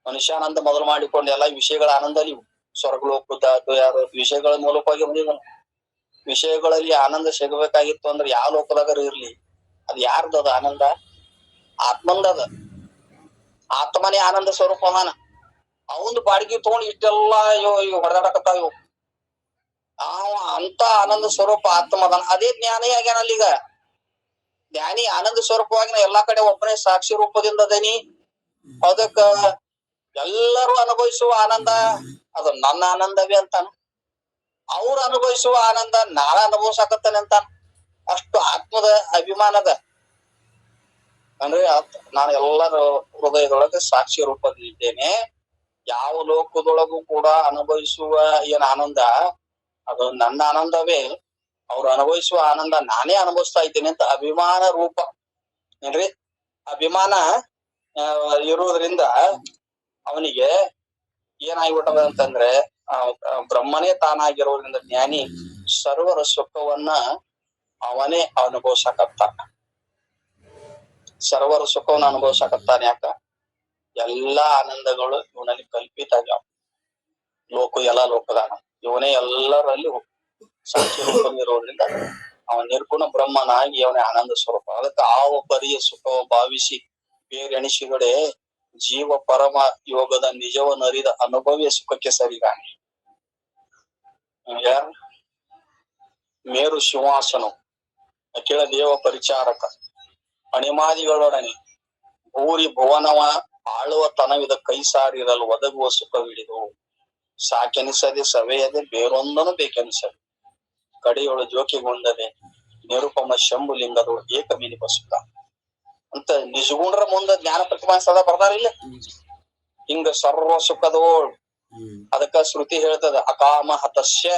ಮನುಷ್ಯಾನಂದ ಮೊದಲು ಮಾಡಿಕೊಂಡು ಎಲ್ಲಾ ವಿಷಯಗಳ ಆನಂದ ನೀವು ಸ್ವರ್ಗಲೋಕದ ಯಾರು ವಿಷಯಗಳ ಮೂಲಕವಾಗಿ ಬಂದಿದ. ವಿಷಯಗಳಲ್ಲಿ ಆನಂದ ಸಿಗಬೇಕಾಗಿತ್ತು ಅಂದ್ರೆ ಯಾವ ಲೋಕದಾಗ ಇರ್ಲಿ, ಅದ್ ಯಾರ್ದದ ಆನಂದ? ಆತ್ಮಂದದ. ಆತ್ಮನೇ ಆನಂದ ಸ್ವರೂಪ ಅದಾನ. ಅವಂದು ಬಾಡಿಗೆ ತಗೊಂಡು ಇಷ್ಟೆಲ್ಲಾ ಇವ್ ಹೊಡೆದಾಡಕತ್ತಾವ ಇವು. ಅಂತ ಆನಂದ ಸ್ವರೂಪ ಆತ್ಮ ಅದಾನ. ಅದೇ ಜ್ಞಾನಿ ಆಗ್ಯಾನ ಅಲ್ಲಿಗ. ಜ್ಞಾನಿ ಆನಂದ ಸ್ವರೂಪವಾಗಿ ನಾ ಎಲ್ಲಾ ಕಡೆ ಒಬ್ಬನೇ ಸಾಕ್ಷಿ ರೂಪದಿಂದ ಅದೇನಿ. ಅದಕ್ಕ ಎಲ್ಲರೂ ಅನುಭವಿಸುವ ಆನಂದ ಅದು ನನ್ನ ಆನಂದವೇ ಅಂತಾನ. ಅವ್ರು ಅನುಭವಿಸುವ ಆನಂದ ನಾನ ಅನುಭವಿಸಾಕತ್ತಾನೆ ಅಂತಾನ. ಅಷ್ಟು ಆತ್ಮದ ಅಭಿಮಾನದ. ಅಂದ್ರೆ ನಾನು ಎಲ್ಲರ ಹೃದಯದೊಳಗೆ ಸಾಕ್ಷಿ ರೂಪದಲ್ಲಿದ್ದೇನೆ. ಯಾವ ಲೋಕದೊಳಗೂ ಕೂಡ ಅನುಭವಿಸುವ ಏನ್ ಆನಂದ ಅದು ನನ್ನ ಆನಂದವೇ. ಅವ್ರು ಅನುಭವಿಸುವ ಆನಂದ ನಾನೇ ಅನುಭವಿಸ್ತಾ ಇದ್ದೇನೆ ಅಂತ ಅಭಿಮಾನ ರೂಪ ಏನ್ರಿ. ಅಭಿಮಾನ ಇರುವುದರಿಂದ ಅವನಿಗೆ ಏನಾಗ್ಬಿಟ್ಟದ ಅಂತಂದ್ರೆ ಬ್ರಹ್ಮನೇ ತಾನಾಗಿರೋದ್ರಿಂದ ಜ್ಞಾನಿ ಸರ್ವರ ಸುಖವನ್ನ ಅವನೇ ಅನುಭವಿಸಕತ್ತಾನ. ಸರ್ವರ ಸುಖವನ್ನ ಅನುಭವಿಸಕತ್ತಾನ. ಯಾಕ? ಎಲ್ಲಾ ಆನಂದಗಳು ಇವನಲ್ಲಿ ಕಲ್ಪಿತ ಆಗ್ಯಾವ. ಎಲ್ಲಾ ಲೋಕದಾನ ಇವನೇ ಎಲ್ಲರಲ್ಲಿ ಸಾಕ್ಷಿ ರೂಪದಲ್ಲಿರೋದ್ರಿಂದ ಅವನ ನಿರ್ಗುಣ ಬ್ರಹ್ಮನಾಗಿ ಅವನೇ ಆನಂದ ಸ್ವರೂಪ. ಅದಕ್ಕೆ ಆ ಒಬ್ಬರಿಯ ಸುಖವ ಭಾವಿಸಿ ಬೇರೆ ಎಣಿಸಿಗಡೆ ಜೀವ ಪರಮ ಯೋಗದ ನಿಜವನ್ನು ಅರಿದ ಅನುಭವಿಯ ಸುಖಕ್ಕೆ ಸರಿಗಾನೆ. ಮೇರು ಶಿವಾಸನ ಅಖಿಲ ದೇವ ಪರಿಚಾರಕ ಅಣಿಮಾದಿಗಳೊಡನೆ ಭೂರಿ ಭುವನವ ಆಳುವ ತನವಿದ ಕೈ ಸಾರಿರಲು ಒದಗುವ ಸುಖವಿಡಿದು ಸಾಕೆನಿಸದೆ ಸವೆಯದೆ ಬೇರೊಂದನು ಬೇಕೆನಿಸದೆ ಕಡೆಯೊಳು ಜೋಕಿಗೊಂಡದೆ ನಿರುಪಮ ಶಂಭುಲಿಂಗದೊಳು ಏಕಮಿನಿ ಬಸುತ್ತ ಅಂತ ನಿಜಗುಂಡ್ರ ಮುಂದ ಜ್ಞಾನ ಪ್ರತಿಮಾ ಸದಾ ಬರ್ದಾರಿಲ್ಲ. ಹಿಂಗ ಸರ್ವ ಸುಖದೋಳ್. ಅದಕ್ಕ ಶ್ರುತಿ ಹೇಳ್ತದ ಅಕಾಮ ಹತಸ್ಯ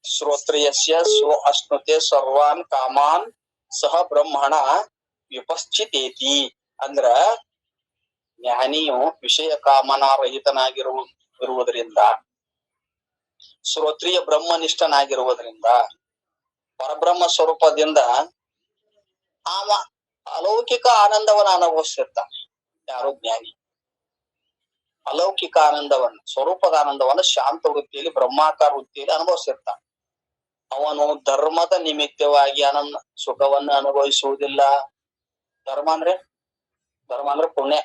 ಶ್ರೋತ್ರಿಯಸ್ಯ ಸ್ವ ಅಶ್ನುತೆ ಸರ್ವಾನ್ ಕಾಮಾನ್ ಸಹ ಬ್ರಹ್ಮಣ ವಿಪಶ್ಚಿತೇತಿ. ಅಂದ್ರ ಜ್ಞಾನಿಯು ವಿಷಯ ಕಾಮನಾರಹಿತನಾಗಿರುವುದರಿಂದ, ಶ್ರೋತ್ರಿಯ ಬ್ರಹ್ಮನಿಷ್ಠನಾಗಿರುವುದರಿಂದ, ಪರಬ್ರಹ್ಮ ಸ್ವರೂಪದಿಂದ ಆವ ಅಲೌಕಿಕ ಆನಂದವನ್ನು ಅನುಭವಿಸಿರ್ತಾನೆ. ಯಾರು? ಜ್ಞಾನಿ. ಅಲೌಕಿಕ ಆನಂದವನ್ನು, ಸ್ವರೂಪದ ಆನಂದವನ್ನು ಶಾಂತ ವೃತ್ತಿಯಲ್ಲಿ ಬ್ರಹ್ಮಾಕಾರ ವೃತ್ತಿಯಲ್ಲಿ ಅನುಭವಿಸಿರ್ತಾನೆ. ಅವನು ಧರ್ಮದ ನಿಮಿತ್ತವಾಗಿ ಸುಖವನ್ನು ಅನುಭವಿಸುವುದಿಲ್ಲ. ಧರ್ಮ ಅಂದ್ರೆ ಪುಣ್ಯ.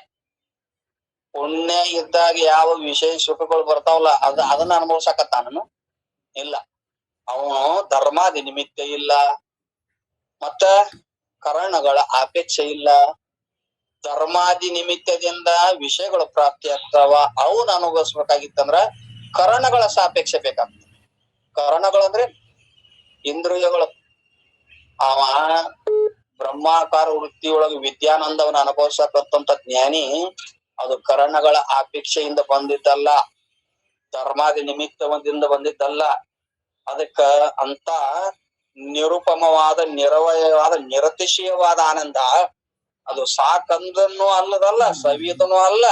ಪುಣ್ಯ ಇದ್ದಾಗ ಯಾವ ವಿಷಯ ಸುಖಗಳು ಬರ್ತಾವಲ್ಲ ಅದನ್ನ ಅನುಭವಿಸಕತ್ತಾನನು ಇಲ್ಲ. ಅವನು ಧರ್ಮಾದಿ ನಿಮಿತ್ತ ಇಲ್ಲ, ಮತ್ತ ಕರಣಗಳ ಅಪೇಕ್ಷೆ ಇಲ್ಲ. ಧರ್ಮಾದಿ ನಿಮಿತ್ತದಿಂದ ವಿಷಯಗಳು ಪ್ರಾಪ್ತಿ ಆಗ್ತಾವ. ಅವನ್ನ ಅನುಭವಿಸ್ಬೇಕಾಗಿತ್ತಂದ್ರ ಕರಣಗಳ ಸಾಪೇಕ್ಷೆ ಬೇಕಾಗ್ತದೆ. ಕರಣಗಳಂದ್ರೆ ಇಂದ್ರಿಯಗಳು. ಅವ ಬ್ರಹ್ಮಾಕಾರ ವೃತ್ತಿಯೊಳಗೆ ವಿದ್ಯಾನಂದವನ್ನ ಅನುಭವಿಸಕತ್ತಂತ ಜ್ಞಾನಿ ಅದು ಕರಣಗಳ ಅಪೇಕ್ಷೆಯಿಂದ ಬಂದಿದ್ದಲ್ಲ, ಧರ್ಮಾದಿ ನಿಮಿತ್ತದಿಂದ ಬಂದಿದ್ದಲ್ಲ. ಅದಕ್ಕ ಅಂತ ನಿರುಪಮವಾದ ನಿರವಯವಾದ ನಿರತಿಶಯವಾದ ಆನಂದ ಅದು ಸಾಕಂದನು ಅಲ್ಲದಲ್ಲ, ಸವಿಯದನು ಅಲ್ಲ,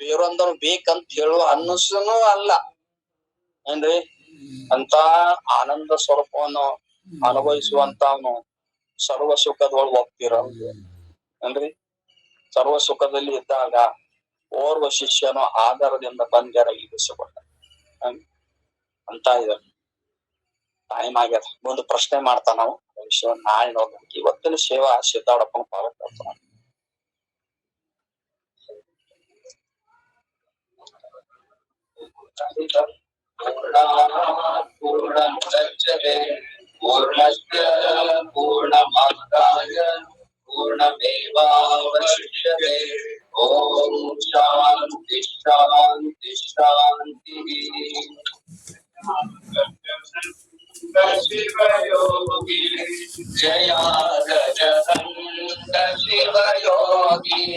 ಬೇರೊಂದನು ಬೇಕಂತ ಹೇಳುವ ಅನ್ನಿಸನು ಅಲ್ಲ ಏನ್ರಿ. ಅಂತ ಆನಂದ ಸ್ವರೂಪವನ್ನು ಅನುಭವಿಸುವಂತವನು ಸರ್ವ ಸುಖದೊಳಗೆ ಹೋಗ್ತೀರ ಅಂದ್ರೆ ಸರ್ವ ಸುಖದಲ್ಲಿ ಇದ್ದಾಗ ಓರ್ವ ಶಿಷ್ಯನು ಆಧಾರದಿಂದ ಬಂದ್ಯಾರ ಇರಿಸಿಕೊಂಡ ಅಂತ ಇದೆ. ಟೈಮ್ ಆಗ್ಯದ. ಮುಂದೆ ಪ್ರಶ್ನೆ ಮಾಡ್ತಾ ನಾವು ವಿಷಯ ನಾಳೆ ನೋಡ್ಬೇಕು. ಇವತ್ತಿನ ಸೇವಾ ಸಿದ್ದಾಡಪ್ಪನ ಪಾಲಕ पूर्णमुदच्यते पूर्णस्य पूर्णमादाय पूर्णमेवावशिष्यते ओम शांति शांति शांति। शिवयोगी जया गजहंत शिवयोगी।